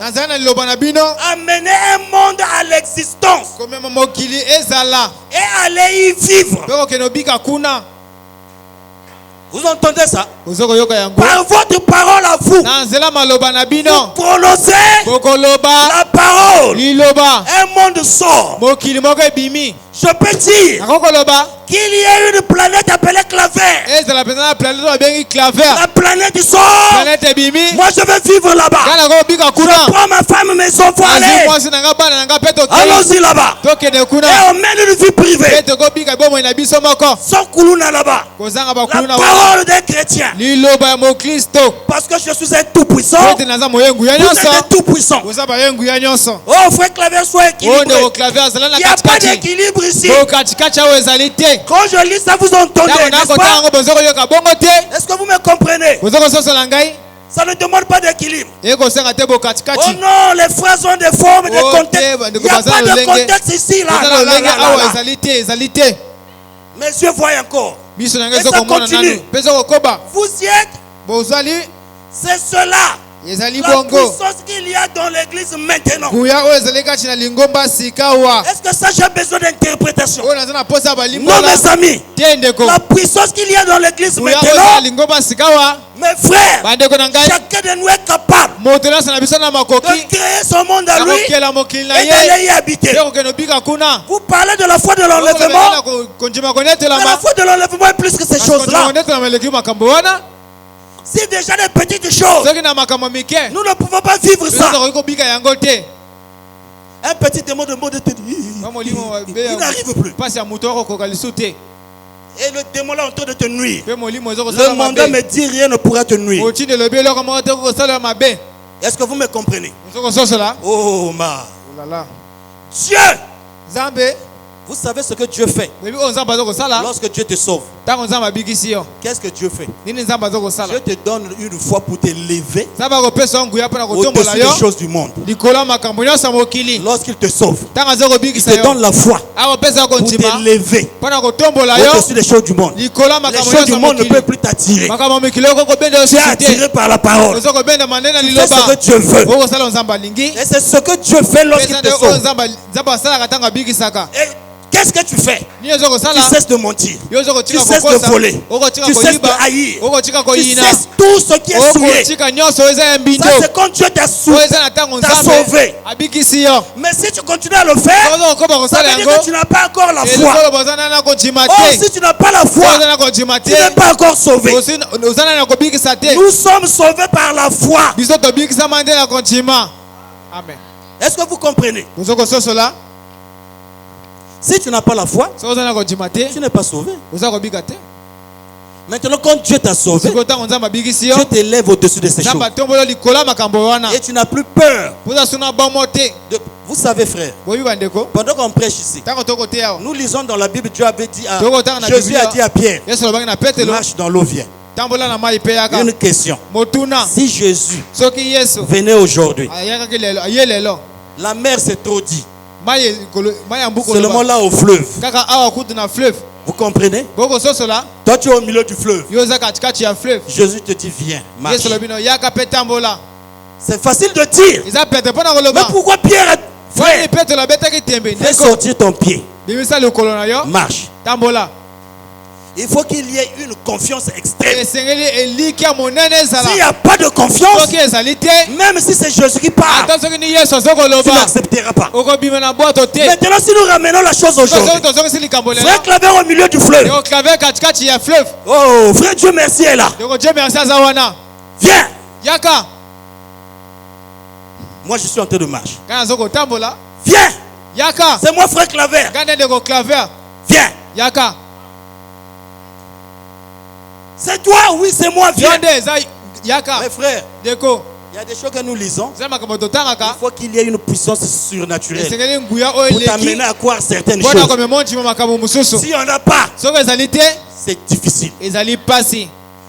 amener un monde à l'existence et aller y vivre. Vous entendez ça? Par votre parole à vous, vous prononcez la parole. Un monde sort. Je peux dire qu'il y a une planète appelée Claver. La planète du sort. Moi je veux vivre là-bas. Je prends ma femme, mes enfants, allons-y là-bas. Et on mène une vie privée. Sans Koulouna là-bas. La parole des chrétiens. Parce que je suis un tout puissant. Vous êtes un tout puissant. Oh frère Claver, sois équilibré. Il n'y a pas d'équilibre ici. Quand je lis ça, vous entendez, n'est-ce pas? Est-ce que vous me comprenez? Ça ne demande pas d'équilibre. Oh non, les phrases ont des formes, des contextes. Il n'y a pas de contexte ici. Là. Mes yeux voient encore. Et ça continue. Vous y êtes. C'est cela. La puissance qu'il y a dans l'église maintenant. Est-ce que ça j'ai besoin d'interprétation? Non mes amis. La puissance qu'il y a dans l'église maintenant, mes frères, chacun de nous est capable de créer son monde à lui et d'aller y habiter. Vous parlez de la foi de l'enlèvement, mais la foi de l'enlèvement est plus que ces choses-là. Si déjà des petites choses, nous ne pouvons pas vivre ça. Un petit démon de mode te dit, il n'arrive plus. Et le démon là en train de te nuire. Le mandat me dit rien ne pourra te nuire. Est-ce que vous me comprenez? Oh ma Dieu. Vous savez ce que Dieu fait lorsque Dieu te sauve? Qu'est-ce que Dieu fait? Dieu te donne une foi pour t'élever au-dessus des choses du monde. Lorsqu'il te sauve, il te donne la foi pour t'élever au-dessus des choses du monde. Les choses du monde ne peuvent plus t'attirer. Tu es attiré par la parole. C'est ce que Dieu veut. Et c'est ce que Dieu fait lorsqu'il te sauve. Qu'est-ce que tu fais? Tu cesses de mentir. Tu cesses de voler. Tu cesses de haïr. Tu cesses tout ce qui est souillé. Ça c'est quand Dieu t'a sauvé. Mais si tu continues à le faire, ça veut dire que tu n'as pas encore la foi. Oh, si tu n'as pas la foi, tu n'es pas encore sauvé. Nous sommes sauvés par la foi. Amen. Est-ce que vous comprenez? Si tu n'as pas la foi, tu n'es pas sauvé. Maintenant, quand Dieu t'a sauvé, Dieu t'élève au-dessus de ces choses. Et tu n'as plus peur. Vous savez, frère, pendant qu'on prêche ici, nous lisons dans la Bible, Jésus a dit à Pierre, marche dans l'eau, viens. Une question. Si Jésus venait aujourd'hui, la mer s'est trop dit. Seulement là au fleuve. Vous comprenez? Toi tu es au milieu du fleuve. Jésus te dit viens, marche. C'est facile de dire. Mais pourquoi Pierre a fais sortir ton pied. Marche. Il faut qu'il y ait une confiance extrême. S'il n'y a pas de confiance, même si c'est Jésus qui parle, tu n'accepteras pas. Maintenant, si nous ramenons la chose aujourd'hui, frère Claver au milieu du fleuve. Oh, frère Dieu merci est là. Viens. Moi je suis en train de marcher. Viens. C'est moi frère Claver. Viens. C'est toi, oui, c'est moi, viens. Mes frères, il y a des choses que nous lisons. Il faut qu'il y ait une puissance surnaturelle pour t'amener à croire certaines choses. Si on n'a pas, c'est difficile.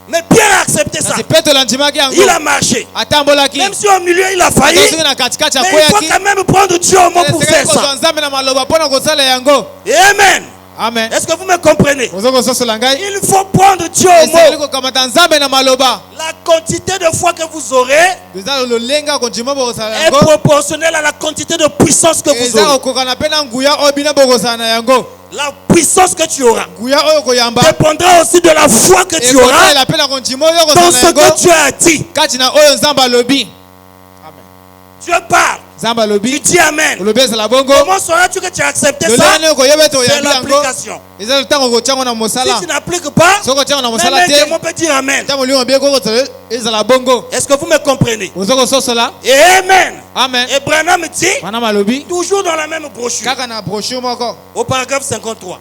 Mais Pierre a accepté ça. Il a marché. Même si au milieu il a failli, mais il faut quand même prendre Dieu au mot pour faire ça. Amen. Amen. Est-ce que vous me comprenez? Il faut prendre Dieu au mot. La quantité de foi que vous aurez est proportionnelle à la quantité de puissance que vous aurez. La puissance que tu auras dépendra aussi de la foi que tu auras dans ce que Dieu a dit. Dieu parle. Tu dis Amen. Comment sauras-tu que tu as accepté ça? C'est l'application. Si tu n'appliques pas, même un démon peut dire Amen. Est-ce que vous me comprenez? Et Amen. Et Branham dit, toujours dans la même brochure, au paragraphe 53,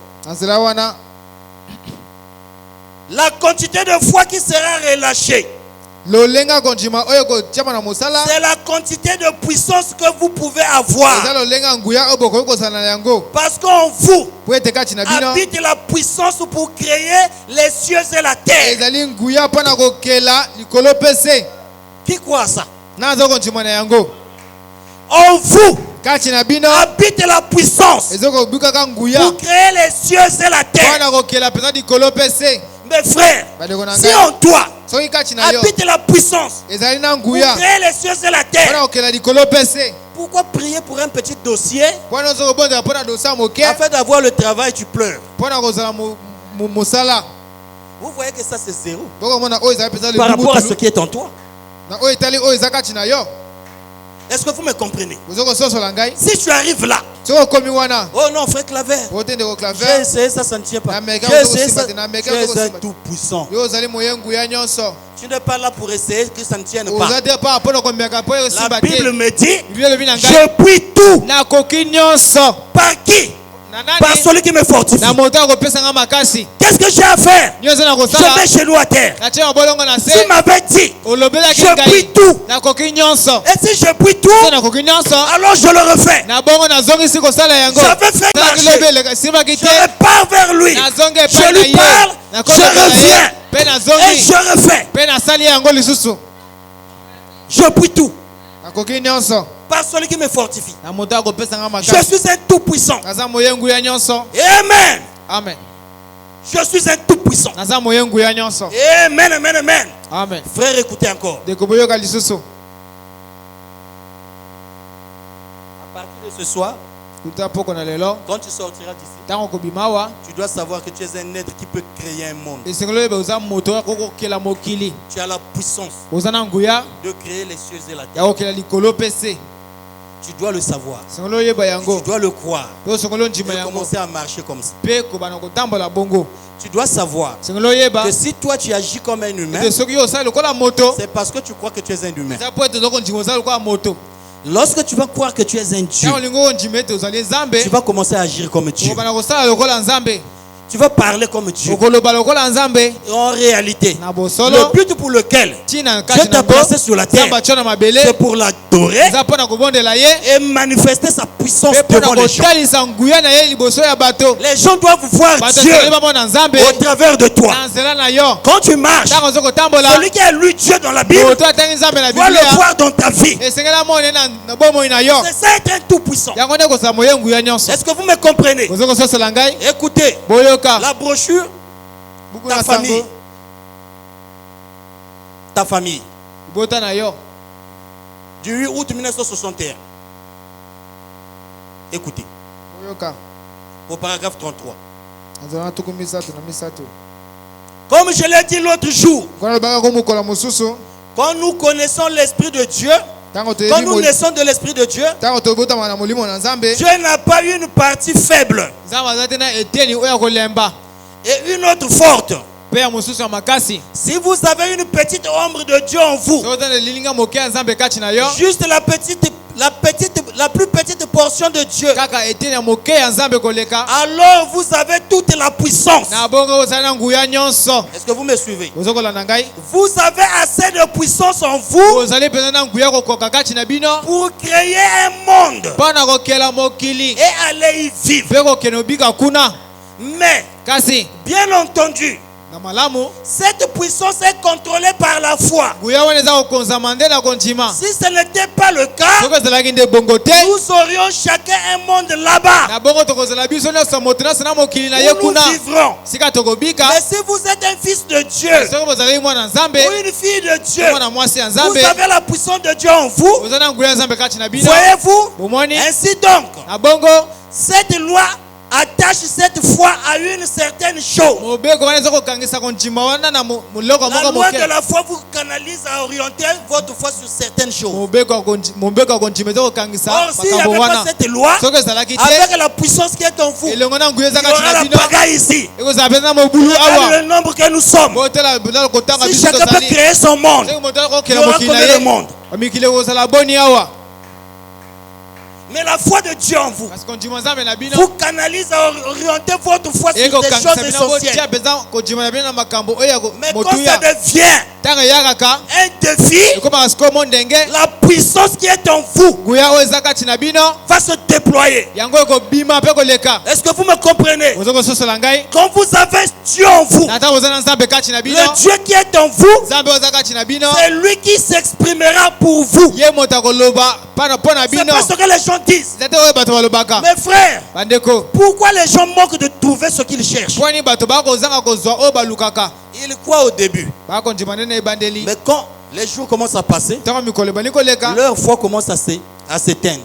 la quantité de foi qui sera relâchée, c'est la quantité de puissance que vous pouvez avoir. Parce qu'en vous habite la puissance pour créer les cieux et la terre. Qui croit ça? En vous habite la puissance pour créer les cieux et la terre. Mes frères, si en toi habite la puissance pour créer les cieux et la terre, pourquoi prier pour un petit dossier? Afin d'avoir le travail, tu pleures. Vous voyez que ça c'est zéro par rapport à ce qui est en toi. Est-ce que vous me comprenez? Si tu arrives là, oh non, frère Claver, j'ai essayé ça, ça ne tient pas. J'ai essayé ça, tu es un tout puissant. Tu n'es pas là pour essayer que ça ne tienne pas. La Bible me dit, je puis tout. Par qui? Par celui qui me fortifie. Qu'est-ce que j'ai à faire? Je vais chez nous à terre. Tu m'avais dit, je puis tout. Et si je puis tout, alors je le refais. J'avais fait marcher. Je repars vers lui. Je lui parle, je reviens. Et je refais. Je puis tout. Par celui qui me fortifie. Je suis un tout puissant. Amen. Je suis un tout puissant. Amen. Frère, écoutez encore. À partir de ce soir, quand tu sortiras d'ici, tu dois savoir que tu es un être qui peut créer un monde. Tu as la puissance de créer les cieux et la terre. Tu dois le savoir. Tu dois le croire. Et commencer à marcher comme ça. Tu dois savoir que si toi tu agis comme un humain, c'est parce que tu crois que tu es un humain. Lorsque tu vas croire que tu es un Dieu, tu vas commencer à agir comme Dieu. Tu vas parler comme Dieu. Et en réalité, le but pour lequel Dieu t'a placé sur la terre, c'est pour l'adorer et manifester sa puissance devant les gens. Les gens doivent voir Dieu au travers de toi. Quand tu marches, celui qui a lu Dieu dans la Bible doit le voir dans ta vie. C'est ça être un tout puissant. Est-ce que vous me comprenez? Écoutez, la brochure, ta famille, du 8 août 1961. Écoutez, au paragraphe 33. Comme je l'ai dit l'autre jour, quand nous connaissons l'Esprit de Dieu, quand nous naissons de l'Esprit de Dieu, Dieu n'a pas une partie faible et une autre forte. Si vous avez une petite ombre de Dieu en vous, juste la plus petite portion de Dieu, alors vous avez toute la puissance. Est-ce que vous me suivez? Vous avez assez de puissance en vous pour créer un monde et aller y vivre. Mais, bien entendu, cette puissance est contrôlée par la foi. Si ce n'était pas le cas, nous aurions chacun un monde là-bas où nous vivrons. Mais si vous êtes un fils de Dieu ou une fille de Dieu, vous avez la puissance de Dieu en vous. Voyez-vous? Ainsi donc, cette loi attache cette foi à une certaine chose. La loi de la foi vous canalise à orienter votre foi sur certaines choses. Or, s'il n'y avait pas cette loi, avec la puissance qui est en vous, il y aura la bagaille ici. Regardez le nombre que nous sommes. Si chacun peut créer son monde, il y aura combien de monde? Mais la foi de Dieu en vous vous canalise à orienter votre foi sur des choses essentielles. Mais quand ça devient un défi, la puissance qui est en vous va se déployer. Est-ce que vous me comprenez? Quand vous avez Dieu en vous, le Dieu qui est en vous, c'est lui qui s'exprimera pour vous. C'est pas ce que les gens disent. Mes frères, pourquoi les gens manquent de trouver ce qu'ils cherchent? Ils croient au début. Mais quand les jours commencent à passer, leur foi commence à s'éteindre.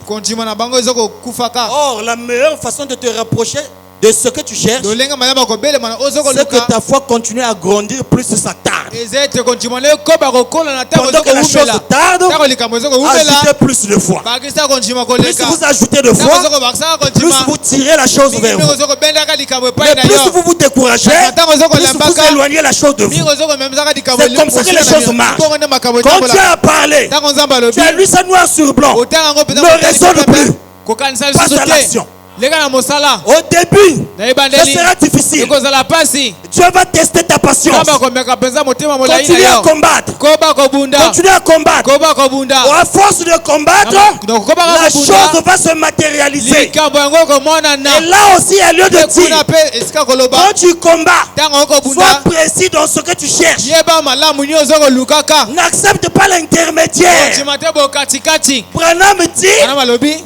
Or, la meilleure façon de te rapprocher de ce que tu cherches, c'est que ta foi continue à grandir, plus ça tarde. Pendant que la chose tarde, ajoutez plus de foi. Plus vous ajoutez de foi, plus vous tirez la chose vers vous. Mais plus vous vous découragez, plus vous éloignez la chose de vous. C'est comme ça que les choses marchent. Quand Dieu a parlé, tu as lu ça noir sur blanc. Ne raisonne plus. Passe à l'action. Au début, ça sera difficile. Dieu va tester ta patience. Continue à combattre. Continue à combattre. À force de combattre, la chose va se matérialiser. Et là aussi, il y a lieu de dire, quand tu combats, sois précis dans ce que tu cherches. N'accepte pas l'intermédiaire. Branham dit,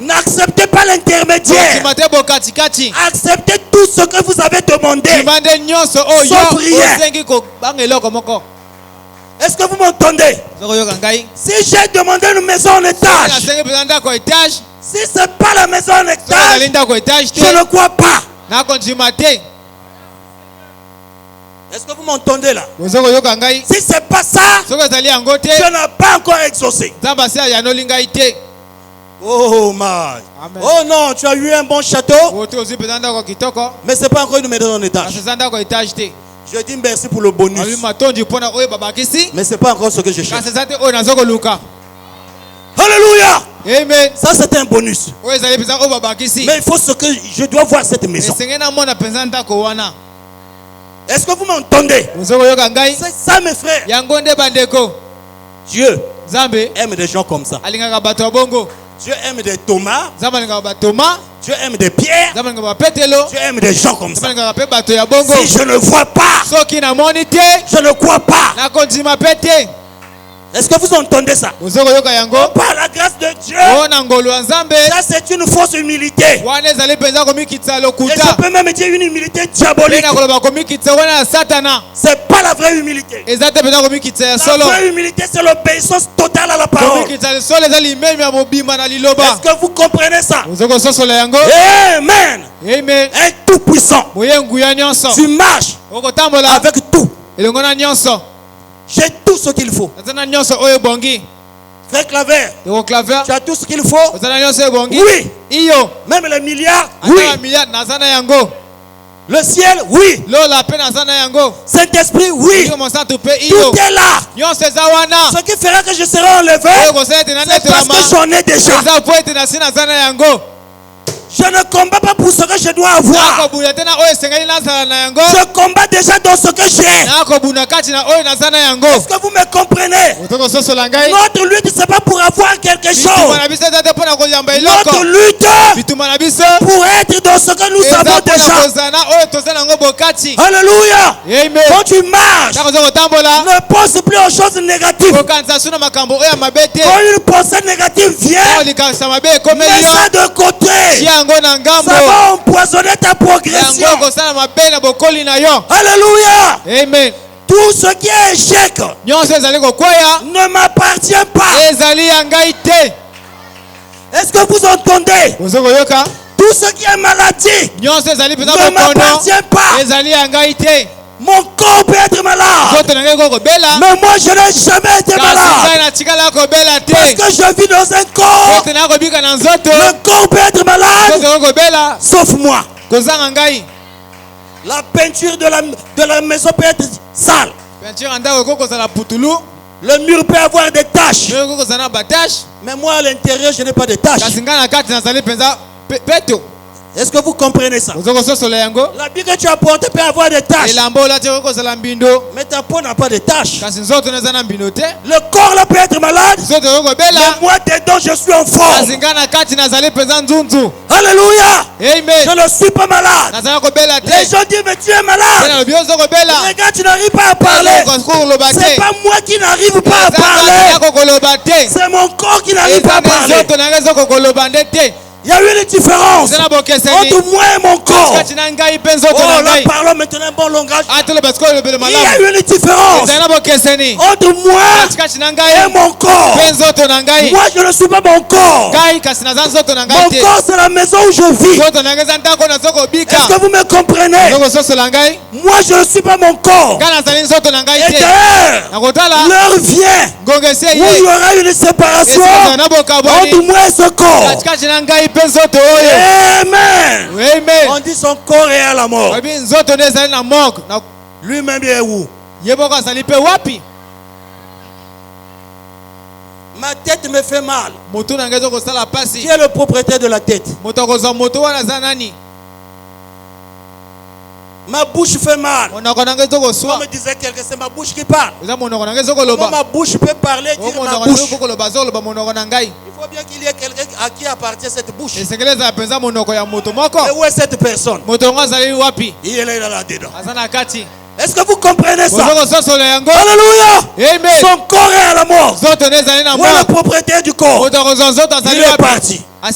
n'acceptez pas l'intermédiaire. Acceptez tout ce que vous avez demandé. Sauf rien. Est-ce que vous m'entendez? Si j'ai demandé une maison en étage, si ce n'est pas la maison en étage, je ne crois pas. Est-ce que vous m'entendez là? Si ce n'est pas ça, je n'ai pas encore exaucé. Oh man. Amen. Oh non, tu as eu un bon château, mais ce n'est pas encore une maison en étage. Je dis merci pour le bonus, mais ce n'est pas encore ce que je cherche. Alléluia. Amen. Ça c'est un bonus. Mais il faut ce que je dois voir cette maison. Est-ce que vous m'entendez? C'est ça, mes frères. Dieu aime des gens comme ça. Dieu aime des Thomas. Dieu aime des Pierre. Dieu aime des gens comme ça. Si je ne vois pas, je ne crois pas. Est-ce que vous entendez ça? Par la grâce de Dieu, ça c'est une fausse humilité. Et je peux même dire une humilité diabolique. C'est pas la vraie humilité. La vraie humilité, c'est l'obéissance totale à la parole. Est-ce que vous comprenez ça? Amen. Un tout puissant. Tu marches avec tout. J'ai tout ce qu'il faut. Frère Claver, tu as tout ce qu'il faut? Oui. Même les milliards? Oui. Le ciel? Oui. Saint-Esprit? Oui. Tout est là. Ce qui fera que je serai enlevé, c'est parce que j'en ai déjà. Je ne combats pas pour ce que je dois avoir. Je combats déjà dans ce que j'ai. Est-ce que vous me comprenez? Notre lutte, c'est pas pour avoir quelque chose. Notre lutte pour être dans ce que nous avons déjà. Alléluia. Quand tu marches, ne pense plus aux choses négatives. Quand une pensée négative vient, mets ça de côté. Ça va empoisonner ta progression. Alléluia. Amen. Tout ce qui est échec ne m'appartient pas. Est-ce que vous entendez? Tout ce qui est maladie ne m'appartient pas. Mon corps peut être malade, mais moi je n'ai jamais été malade. Parce que je vis dans un corps. Le corps peut être malade, sauf moi. La peinture de la maison peut être sale. Le mur peut avoir des taches. Mais moi à l'intérieur je n'ai pas de taches. Est-ce que vous comprenez ça? L'habit que tu as porté peut avoir des taches. Mais ta peau n'a pas de taches. Le corps là peut être malade. Mais moi dedans je suis en forme. Alléluia. Je ne suis pas malade. Les gens disent mais tu es malade. Regarde, tu n'arrives pas à parler. C'est pas moi qui n'arrive pas à parler. C'est mon corps qui n'arrive pas à parler. Il y a une différence entre moi et mon corps. Oh, là, parlons maintenant un bon langage. Il y a une différence entre moi et mon corps. Moi, je ne suis pas mon corps. Mon corps, c'est la maison où je vis. Est-ce que vous me comprenez? Moi, je ne suis pas mon corps. Et d'ailleurs, l'heure vient où il y aura une séparation entre moi et ce corps. Amen. On dit son corps est à la mort. Lui-même est où? Ma tête me fait mal. Qui est le propriétaire de la tête? Ma bouche fait mal. On me disait quelqu'un, c'est ma bouche qui parle. Comment ma bouche peut parler, dire ma bouche? Il faut bien qu'il y ait quelqu'un à qui appartient cette bouche. Et où est cette personne? Il est là dedans. Est-ce que vous comprenez ça? Alléluia. Son corps est à la mort. Où est le propriétaire du corps? Il est parti. Et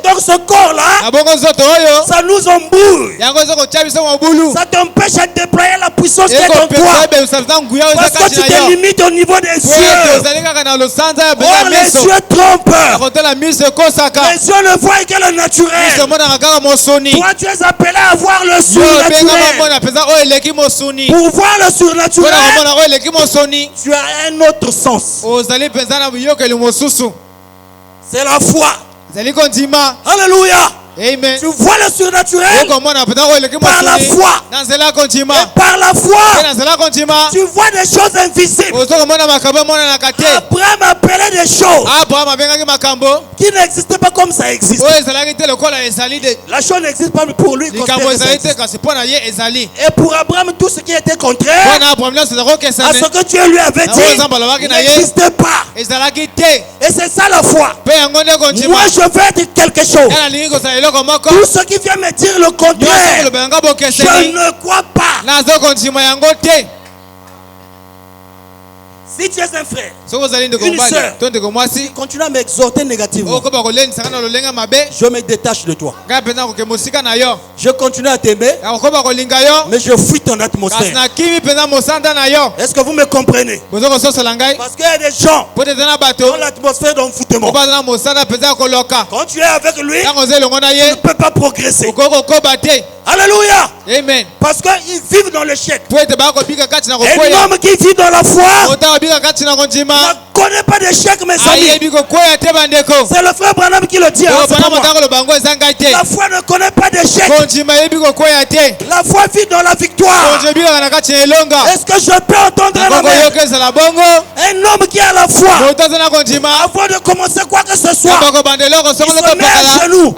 donc ce corps-là, ça nous embrouille. Ça t'empêche de déployer la puissance qui est en toi. Parce que tu te limites au niveau des cieux. Or les cieux trompent. Les cieux ne voient que le naturel. Toi tu es appelé à voir le surnaturel. Pour voir le surnaturel, tu as un autre sens. C'est la foi. Alléluia. Amen. Tu vois le surnaturel par la foi. Et par la foi, tu vois des choses invisibles. Abraham appelait des choses qui n'existaient pas comme ça existe. La chose n'existe pas pour lui. Et pour Abraham, tout ce qui était contraire à ce que Dieu lui avait dit n'existait pas. Et c'est ça la foi. Moi je veux être quelque chose. Tout ce qui vient me dire le contraire, je ne crois pas. Si tu es un frère, une soeur, qui continue à m'exhorter négativement, je me détache de toi. Je continue à t'aimer, mais je fuis ton atmosphère. Est-ce que vous me comprenez? Parce qu'il y a des gens dans l'atmosphère d'envoûtement. Quand tu es avec lui, tu ne peux pas progresser. Alléluia. Amen. Parce qu'ils vivent dans l'échec. Un homme qui vit dans la foi ne connaît pas d'échec, mes amis. C'est le frère Branham qui le dit. La foi ne connaît pas d'échec. La foi vit dans la victoire. Est-ce que je peux entendre un homme qui a la foi, avant de commencer quoi que ce soit, il se met à genoux,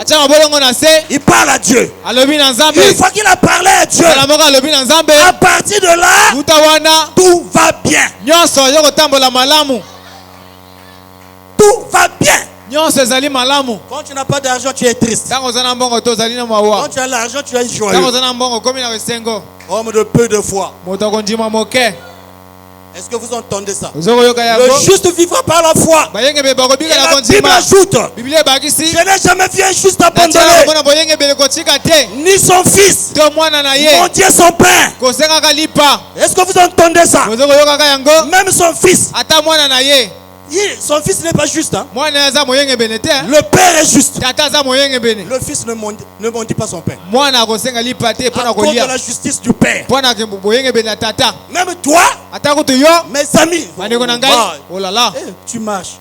il parle à Dieu. Une fois qu'il a parlé à Dieu, à partir de là, tout va bien. Tout va bien. Quand tu n'as pas d'argent, tu es triste. Quand tu as l'argent, tu es joyeux. Homme de peu de foi. Est-ce que vous entendez ça? Le juste vivra par la foi. Et la Bible ajoute, je n'ai jamais vu un juste abandonné, ni son fils mendier son pain. Est-ce que vous entendez ça? Même son fils, son fils n'est pas juste. Hein? Le père est juste. Le fils ne mendie pas son pain. À cause de la justice du père. Même toi, mes amis, tu marches.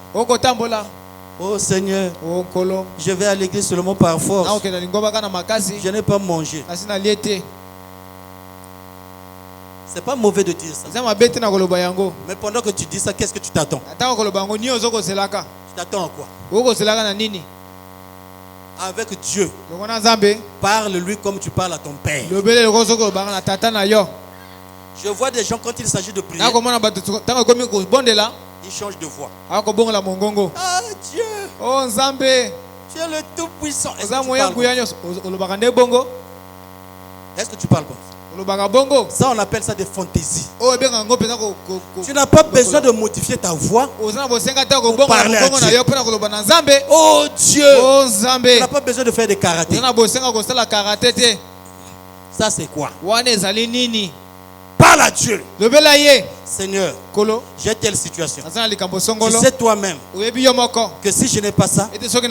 Oh Seigneur, je vais à l'église seulement par force. Je n'ai pas mangé. C'est pas mauvais de dire ça. Mais pendant que tu dis ça, qu'est-ce que tu t'attends? Tu t'attends à quoi? Avec Dieu, parle-lui comme tu parles à ton père. Je vois des gens, quand il s'agit de prier, ils changent de voix. Ah Dieu, tu es le tout-puissant. Est-ce que tu parles comme ça? Ça, on appelle ça des fantaisies. Tu n'as pas besoin de modifier ta voix pour parler à Dieu. Oh Dieu, tu n'as pas besoin de faire des karatés. Ça, c'est quoi? Parle à Dieu. Seigneur, j'ai telle situation. Tu sais toi-même que si je n'ai pas ça, je serai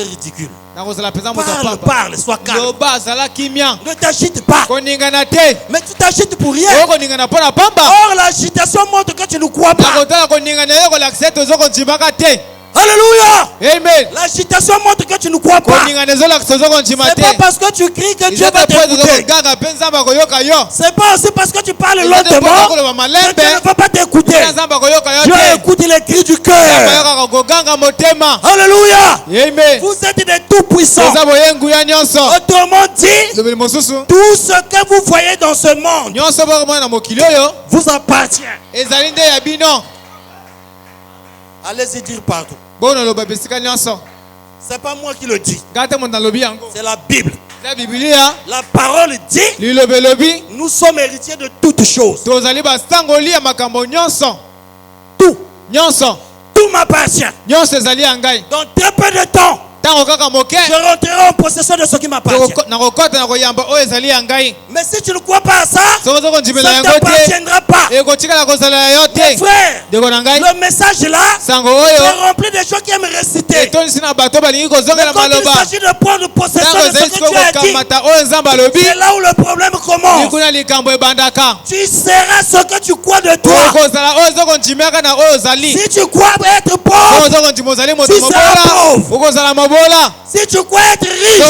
ridicule. Parle, sois calme. Ne t'agite pas. Mais tu t'agites pour rien. Or, l'agitation montre que tu ne crois pas. Alléluia. Amen. L'agitation montre que tu ne crois pas. C'est pas parce que tu cries que Dieu va t'écouter. C'est pas aussi parce que tu parles lentement que Dieu ne va pas t'écouter. Dieu écoute les cris du cœur. Alléluia. Amen. Vous êtes des tout-puissants. Autrement dit, tout ce que vous voyez dans ce monde vous appartient. Allez-y dire partout. C'est pas moi qui le dis. C'est la Bible. La parole dit, nous sommes héritiers de toutes choses. Tout m'appartient. Dans très peu de temps, je rentrerai en possession de ce qui m'appartient. Mais si tu ne crois pas à ça, ça ne t'appartiendra pas. Mes frères, le message là, c'est rempli de gens qui aiment réciter. Mais quand il s'agit de prendre possession de ce que tu as dit, c'est là où le problème commence. Tu seras ce que tu crois de toi. Si tu crois être pauvre, tu seras pauvre. Si tu crois être riche,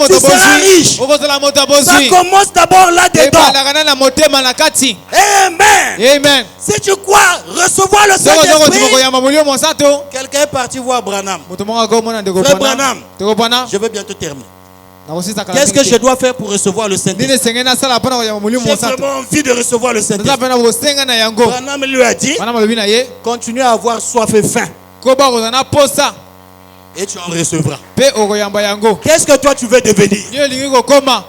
tu seras riche. Ça commence d'abord là-dedans. Amen. Si tu crois recevoir le Saint-Esprit, quelqu'un est parti voir Branham. Frère Branham, je vais bientôt terminer. Qu'est-ce que je dois faire pour recevoir le Saint-Esprit? J'ai vraiment envie de recevoir le Saint-Esprit. Branham lui a dit, continue à avoir soif et faim, et tu en recevras. Qu'est-ce que toi tu veux devenir?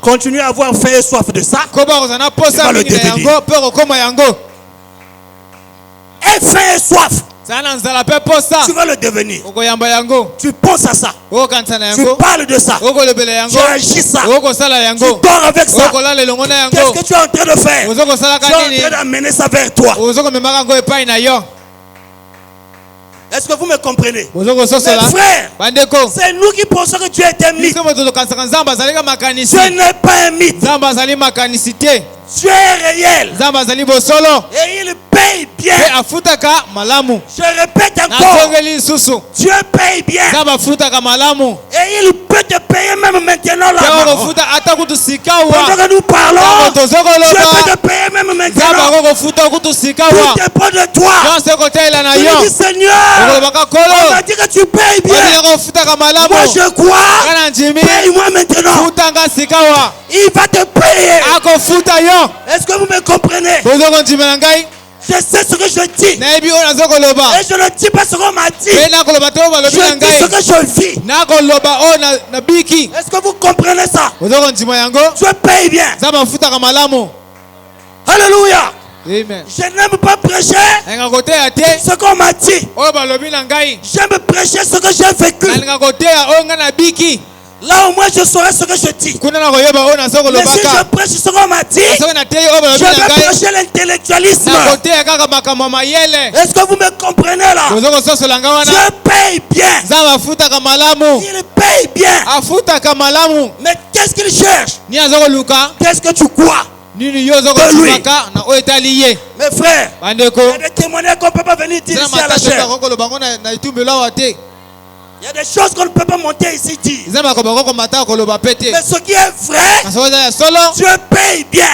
Continue à avoir faim et soif de ça, tu vas le devenir. Et faim et soif, tu vas le devenir. Tu penses à ça. Tu parles de ça. Tu agis ça. Tu dors avec ça. Qu'est-ce que tu es en train de faire? Tu es en train d'amener ça vers toi. Est-ce que vous me comprenez? Mes frères, c'est nous qui pensons que Dieu est un mythe. Dieu n'est pas un mythe. Dieu est réel. Et il paye bien. Je répète encore. Dieu paye bien. Et il peut te payer même maintenant là. Pendant que nous parlons, Dieu peut te payer même maintenant. Tout dépend de toi. Tu dis Seigneur, on va dire que tu payes bien. Moi je crois. Paye-moi maintenant. Il va te payer. Est-ce que vous me comprenez? Je sais ce que je dis. Et je ne dis pas ce qu'on m'a dit. Je dis ce que je vis. Est-ce que vous comprenez ça? Je paye bien. Alléluia. Amen. Je n'aime pas prêcher ce qu'on m'a dit. J'aime prêcher ce que j'ai vécu. Là au moins je saurai ce que je dis. Mais si je prêche ce qu'on m'a dit, je vais prêcher l'intellectualisme. Est-ce que vous me comprenez là? Dieu paye bien. Il paye bien. Mais qu'est-ce qu'il cherche? Qu'est-ce que tu crois de lui? Mes frères, il y a des témoignages qu'on ne peut pas venir dire ici à la chair. Il y a des choses qu'on ne peut pas monter ici dire. Mais ce qui est vrai, Dieu paye bien.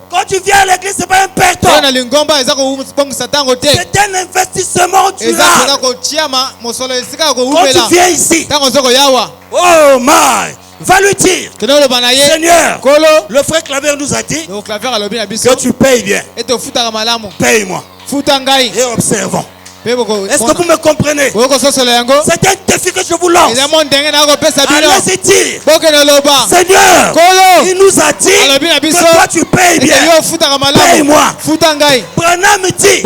Quand tu viens à l'église, ce n'est pas un perdant. C'est un investissement durable. Quand tu viens ici, oh my, va lui dire, Seigneur, le frère Claver nous a dit que tu payes bien. Paye-moi. Et observons. Est-ce que vous me comprenez? C'est un défi que je vous lance. Allez-y dire, Seigneur, il nous a dit que toi tu payes bien. Paye-moi. Branham dit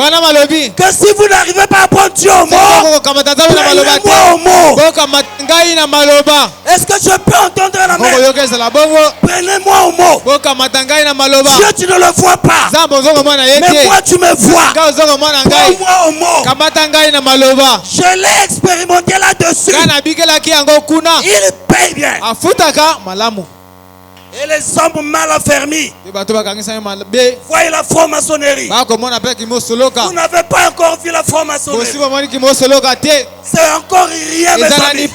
que si vous n'arrivez pas à prendre Dieu au mot, prenez-moi au mot. Est-ce que je peux entendre la main? Prenez-moi au mot. Dieu, tu ne le vois pas, mais moi tu me vois. Prends-moi au mot. Je l'ai expérimenté là-dessus. Il paye bien. Et les hommes mal affermis, voyez la franc-maçonnerie. Vous n'avez pas encore vu la franc-maçonnerie. C'est encore rien, mes amis.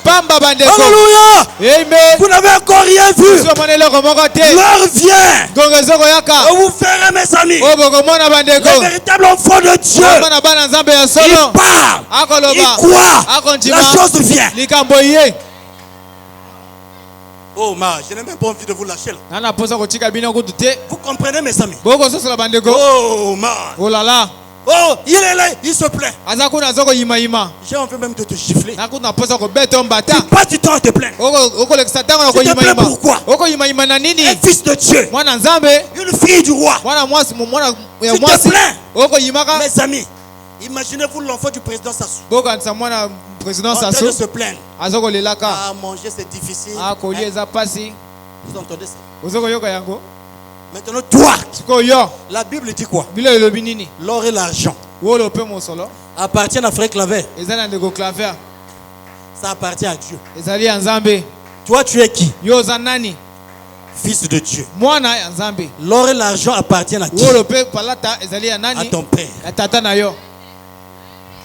Alléluia. Vous n'avez encore rien vu. L'heure vient. Vous verrez, mes amis, le véritable enfant de Dieu, il parle, il croit, la chose vient. Oh ma, je n'ai même pas envie de vous lâcher là. Vous comprenez, mes amis? Oh ma. Oh, il est là, il se plaint. J'ai envie même de te gifler. Tu passes du temps à te plaindre. Tu te plains pourquoi? Un fils de Dieu, une fille du roi. Tu te plains. Mes amis, imaginez-vous l'enfant du président Sassou en train de se plaindre. Ah, manger c'est difficile. Vous entendez ça? Maintenant, toi, la Bible dit quoi? L'or et l'argent appartiennent à frère Claver. Ça appartient à Dieu. Toi, tu es qui? Fils de Dieu. L'or et l'argent appartiennent à qui? À ton père.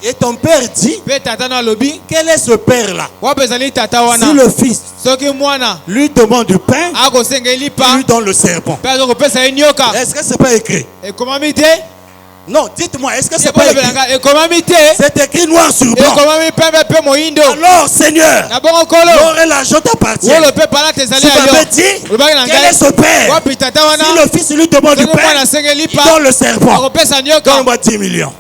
Et ton père dit, quel est ce père-là? Si le fils lui demande du pain, il lui donne le serpent. Est-ce que c'est pas écrit? Non, dites-moi, est-ce que c'est pas écrit? C'est écrit noir sur blanc. Alors, Seigneur, l'or et l'argent t'appartiennent. Tu m'avais dit, quel est ce père? Si le fils lui demande du pain, il donne le serpent. Donne-moi 10 millions.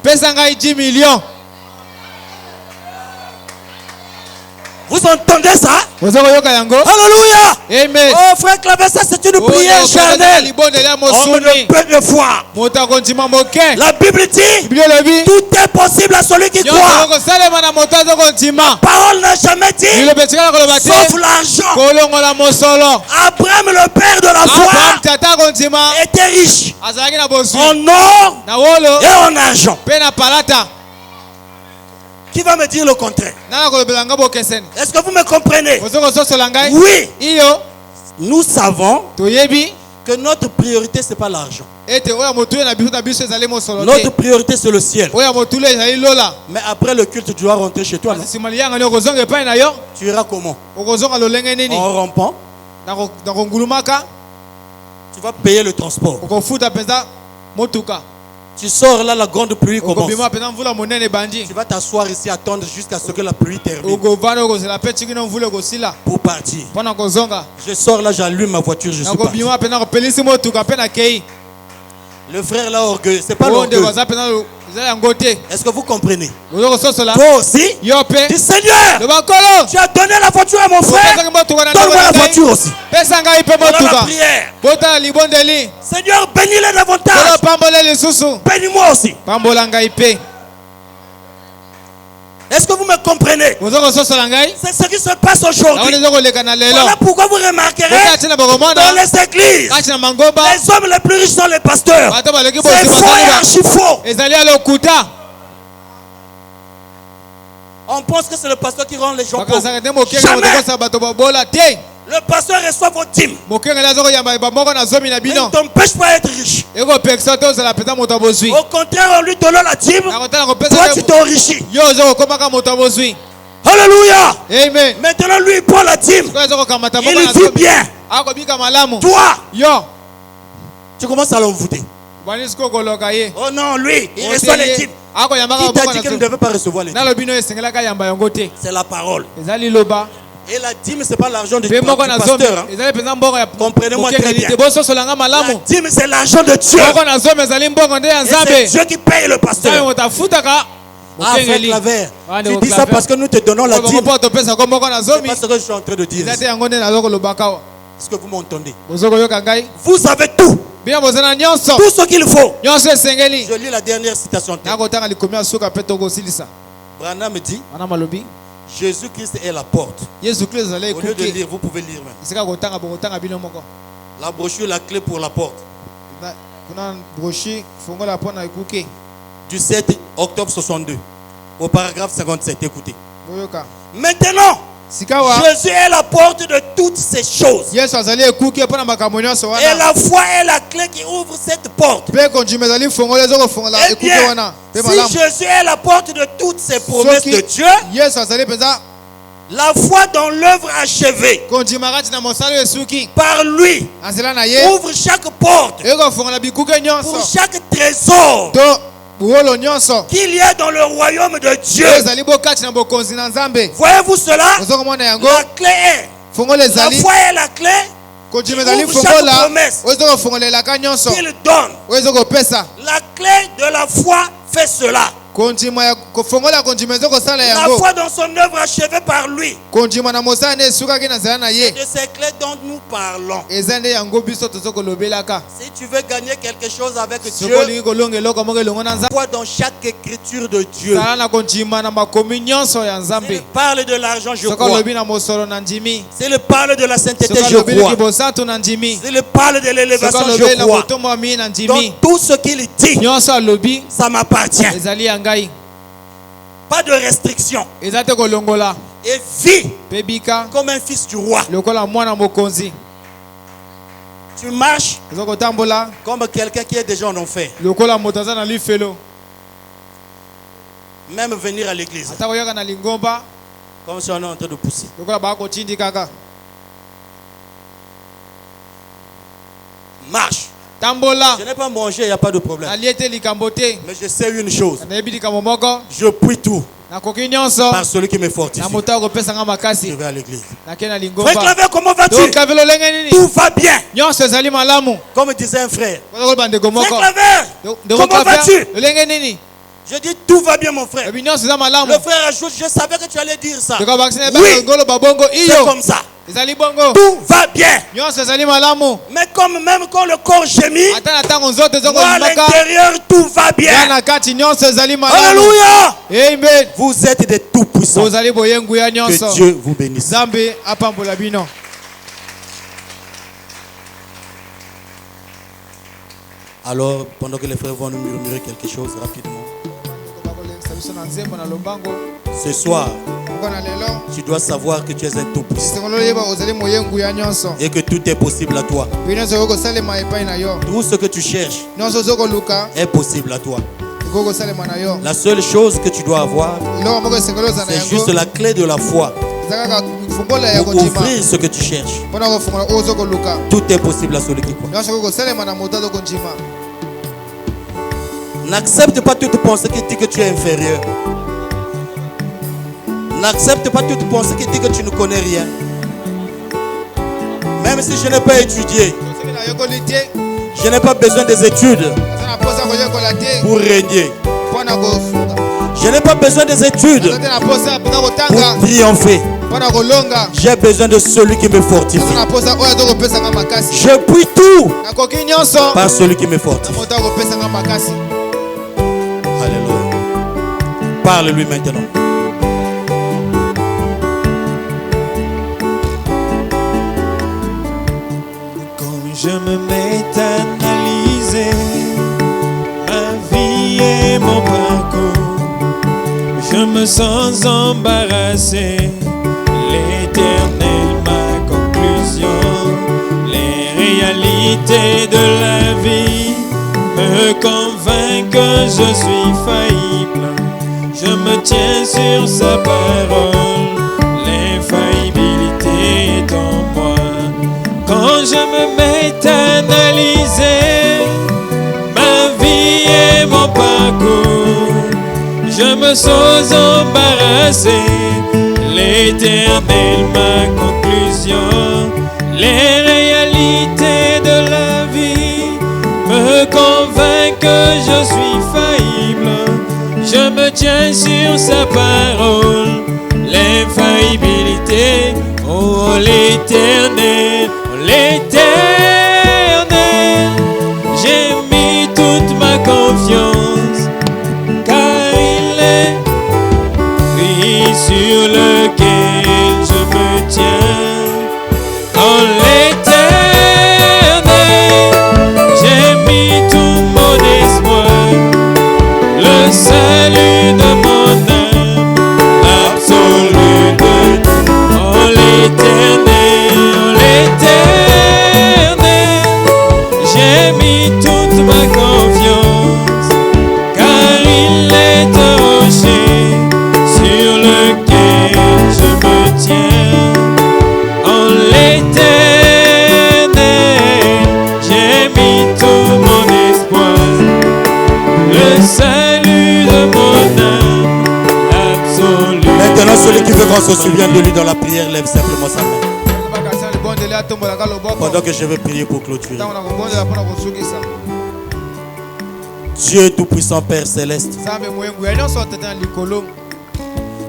Vous entendez ça? Alléluia! Amen. Oh frère Claver, ça c'est une prière charnelle. On ne peut le voir. La Bible dit, tout est possible à celui qui croit. Parole n'a jamais dit, sauf l'argent. Abraham, le père de la foi, était riche en or et en argent. Qui va me dire le contraire? Est-ce que vous me comprenez? Oui. Nous savons que notre priorité, ce n'est pas l'argent. Notre priorité, c'est le ciel. Mais après le culte, tu dois rentrer chez toi. Non? Tu iras comment? En rampant. Tu vas payer le transport. Tu sors là, la grande pluie commence. Tu vas t'asseoir ici, attendre jusqu'à ce que la pluie termine. Pour partir. Je sors là, j'allume ma voiture, je suis parti. Le frère là, orgueilleux, c'est pas l'orgueil. Est-ce que vous comprenez? Toi aussi, dis Seigneur, tu as donné la voiture à mon frère, donne-moi la voiture aussi. Voilà la prière. Seigneur, bénis-les davantage. Bénis-moi aussi. Est-ce que vous me comprenez? C'est ce qui se passe aujourd'hui. Voilà pourquoi vous remarquerez dans les églises, les hommes les plus riches sont les pasteurs. C'est faux et archi faux. On pense que c'est le pasteur qui rend les gens pauvres. Jamais. Le pasteur reçoit vos dîmes. Il ne t'empêche pas d'être riche. Au contraire, en lui donnant la dîme, toi tu t'enrichis. Alléluia. Amen. Maintenant lui il prend la dîme. Il vit bien. Toi, tu commences à l'envoûter. Oh non, lui, il reçoit les dîmes. Qui t'a dit qu'il ne devait pas recevoir les dîmes? C'est la parole. Et la dîme, ce n'est pas l'argent du pasteur. Comprenez-moi très bien. La dîme, c'est l'argent de Dieu. Et c'est Dieu qui paye le pasteur. Ah, frère Claver, tu dis ça parce que nous te donnons la dîme. C'est pas ce que je suis en train de dire. Est-ce que vous m'entendez? Vous avez tout. Tout ce qu'il faut. Je lis la dernière citation. Branham me dit, Jésus-Christ est la porte. Au lieu de lire, vous pouvez lire même. La brochure, la clé pour la porte. Du 7 octobre 62. Au paragraphe 57. Écoutez. Maintenant, Jésus est la porte de toutes ces choses. Et la foi est la clé qui ouvre cette porte. Eh bien, si Jésus est la porte de toutes ces promesses de Dieu, la foi dans l'œuvre achevée par lui ouvre chaque porte pour chaque trésor qu'il y a dans le royaume de Dieu. Voyez-vous cela? La clé est, la foi est la clé qui ouvre chaque promesse qu'il donne. La clé de la foi fait cela. La foi dans son œuvre achevée par lui. Et de ces clés dont nous parlons. Si tu veux gagner quelque chose avec Dieu, foi dans chaque écriture de Dieu. S'il parle de l'argent, je crois. S'il parle de la sainteté, je crois. S'il parle de l'élévation, je crois. Donc tout ce qu'il dit, ça m'appartient. Pas de restriction. Et vis comme un fils du roi. Tu marches comme quelqu'un qui est déjà en enfer. Même venir à l'église. Comme si on est en train de pousser. Marche. Je n'ai pas mangé, il n'y a pas de problème. Mais je sais une chose. Je puis tout par celui qui me fortifie. Je vais à l'église. Frère Claver, comment vas-tu? Tout va bien. Comme disait un frère. Frère Claver, comment vas-tu? Je dis tout va bien mon frère. Le frère ajoute, je savais que tu allais dire ça. Oui, c'est comme ça. Tout va bien. Mais comme même quand le corps gémit, moi à l'intérieur tout va bien. Alléluia. Amen. Vous êtes des tout puissants. Que Dieu vous bénisse. Alors, pendant que les frères vont nous murmurer quelque chose rapidement. Ce soir, tu dois savoir que tu es un tout puissant et que tout est possible à toi. Tout ce que tu cherches est possible à toi. La seule chose que tu dois avoir, c'est juste la clé de la foi pour ouvrir ce que tu cherches. Tout est possible à celui qui croit. N'accepte pas toute pensée qui dit que tu es inférieur. N'accepte pas toute pensée qui dit que tu ne connais rien. Même si je n'ai pas étudié, je n'ai pas besoin des études pour régner. Je n'ai pas besoin des études pour triompher. J'ai besoin de celui qui me fortifie. Je puis tout par celui qui me fortifie. Alléluia. Parle-lui maintenant. Quand je me mets à analyser ma vie et mon parcours, je me sens embarrassé. L'Éternel, ma conclusion, les réalités de la vie me convainc que je suis faillible. Je me tiens sur sa parole, l'infaillibilité est en moi. Quand je me mets à analyser ma vie et mon parcours, je me sens embarrassé. L'Éternel, ma conclusion, les réalités de la vie me convainc que je suis faillible. Je me tiens sur sa parole, l'infaillibilité. Oh l'Éternel, oh l'Éternel, j'ai mis toute ma confiance, car il est lui sur lequel je me tiens. Oh l'Éternel, salut de mon âme, absolu de tout. Oh l'Éternel, j'ai mis toute ma confiance, car il est un rocher sur lequel je me tiens. Oh l'Éternel, j'ai mis tout mon espoir, le salut de mon âme absolue. Maintenant, celui qui veut qu'on se souvienne de lui dans la prière, lève simplement sa main. Pendant que je vais prier pour clôturer. Dieu Tout-Puissant, Père Céleste,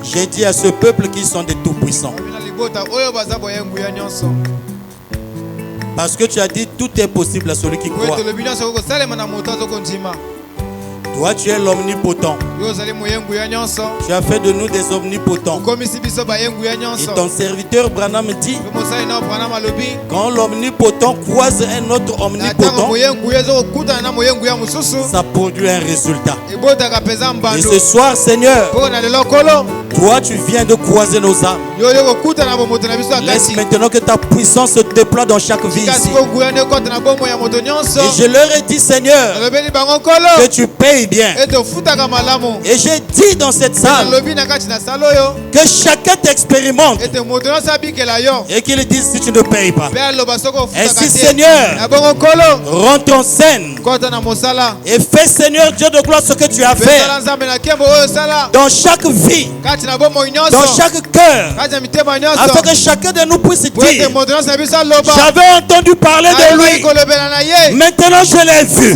j'ai dit à ce peuple qu'ils sont des Tout-Puissants. Parce que tu as dit tout est possible à celui qui croit. Toi, tu es l'omnipotent. Tu as fait de nous des omnipotents. Et ton serviteur Branham dit, quand l'omnipotent croise un autre omnipotent, ça produit un résultat. Et ce soir, Seigneur, toi, tu viens de croiser nos âmes. Laisse maintenant que ta puissance se déploie dans chaque vie ici. Et je leur ai dit, Seigneur, que tu payes bien. Et j'ai dit dans cette salle que chacun t'expérimente et qu'il dise si tu ne payes pas. Ainsi, Seigneur, rentre en scène et fais, Seigneur Dieu de gloire, ce que tu as fait dans chaque vie, dans chaque cœur, afin que chacun de nous puisse dire, j'avais entendu parler de lui, maintenant je l'ai vu.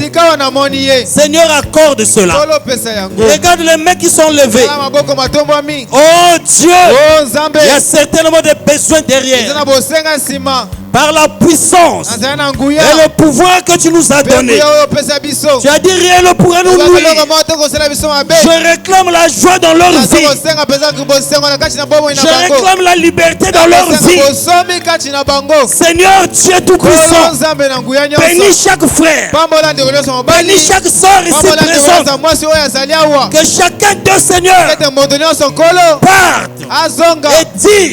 Seigneur, accorde cela. Regarde les mains qui sont levées. Oh Dieu, il y a certainement des besoins derrière. Par la puissance et le pouvoir que tu nous as donné, tu as dit rien ne pourra nous nuire. Je réclame la joie dans leur vie. Je réclame la liberté dans leur vie. Seigneur Dieu Tout-Puissant, bénis chaque frère, bénis chaque soeur ici présente. Que chacun de Seigneur parte et dise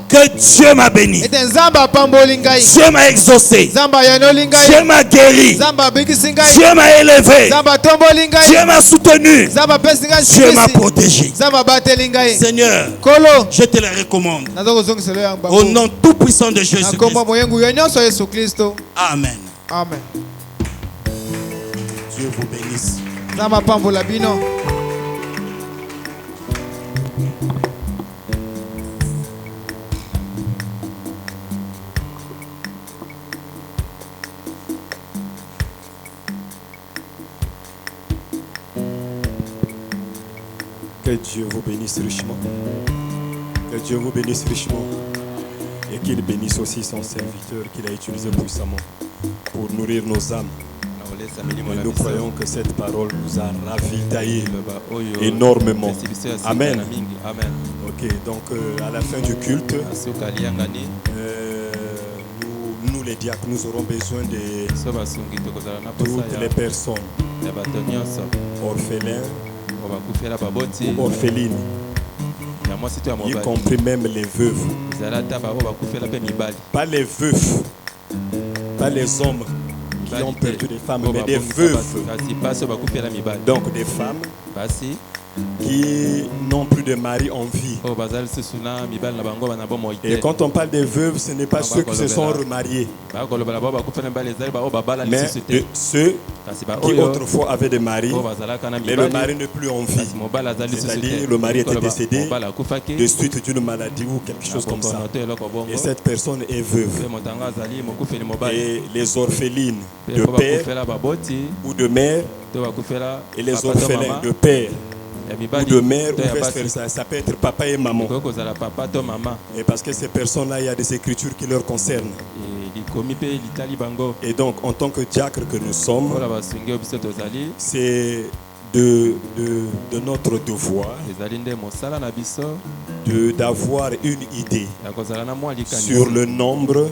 que Dieu m'a béni. Dieu m'a exaucé. Dieu m'a guéri. Dieu m'a élevé. Dieu m'a soutenu. Dieu m'a protégé. Seigneur, je te le recommande. Au nom tout puissant de Jésus-Christ. Amen. Amen. Dieu vous bénisse. Que Dieu vous bénisse richement. Que Dieu vous bénisse richement. Et qu'il bénisse aussi son serviteur qu'il a utilisé puissamment pour nourrir nos âmes. Et nous croyons que cette parole nous a ravitaillés énormément. Amen. Ok, donc à la fin du culte, nous les diacres, nous aurons besoin de toutes les personnes, orphelins, ou orphelines, y compris même les veuves. Pas les veufs, pas les hommes qui ont perdu des femmes, mais des veuves. Donc des femmes qui n'ont plus de mari en vie. Et quand on parle des veuves, ce n'est pas ceux qui se sont remariés, mais de ceux qui autrefois avaient des maris, mais le mari n'est plus en vie. C'est-à-dire le mari était décédé de suite d'une maladie ou quelque chose comme ça. Et cette personne est veuve. Et les orphelines de père ou de mère, et les orphelins de père ou de mère, ou vice-versa. Ça peut être papa et maman. Et parce que ces personnes-là, il y a des écritures qui leur concernent. Et donc, en tant que diacre que nous sommes, c'est de notre devoir d'avoir une idée sur le nombre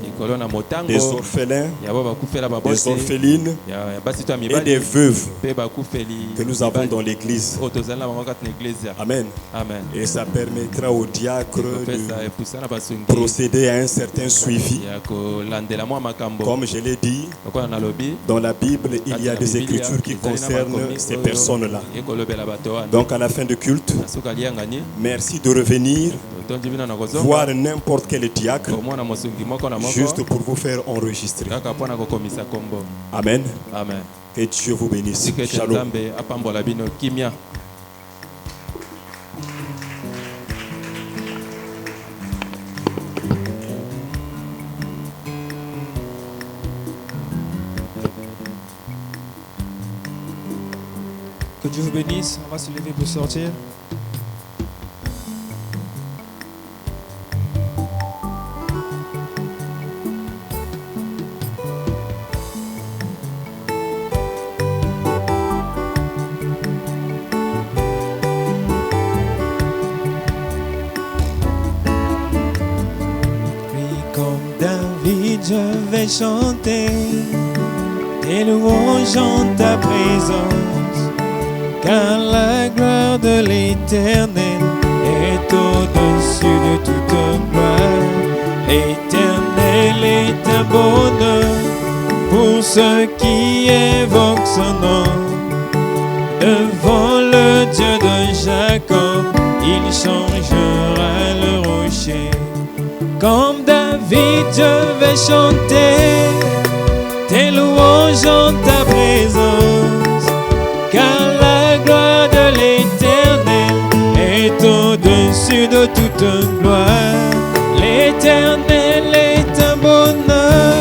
des orphelins, des orphelines et des veuves que nous avons dans l'église. Amen. Et ça permettra aux diacres de procéder à un certain suivi. Comme je l'ai dit, dans la Bible, il y a des écritures qui concernent ces personnes-là. Donc à la fin du culte, merci de revenir voir n'importe quel diacre juste pour vous faire enregistrer. Amen. Que Dieu vous bénisse. Shalom. Que Dieu vous bénisse. On va se lever pour sortir. Oui, comme David, je vais chanter tes louanges en ta présence, car la gloire de l'Éternel est au-dessus de de toute gloire. L'Éternel est un bonheur pour ceux qui évoquent son nom. Devant le Dieu de Jacob, il changera le rocher. Comme David, je vais chanter tes louanges en ta présence, car la gloire de l'Éternel est au-dessus de toute gloire. L'Éternel est un bonheur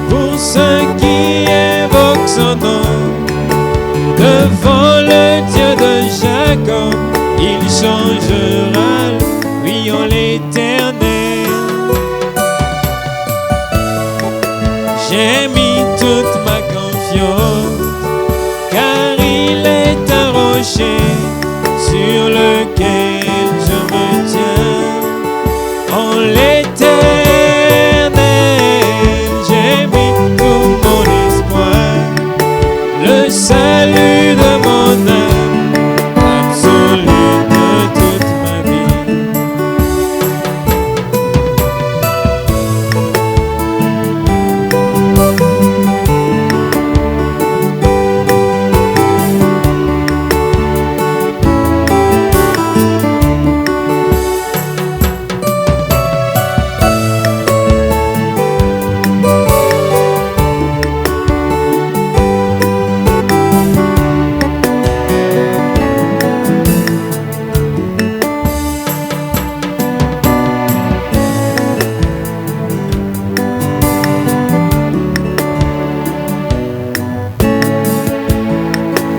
pour ceux qui évoquent son nom. Devant le Dieu de Jacob, il changera, oui, en l'Éternel. J'ai mis toute ma confiance, car il est un rocher sur lequel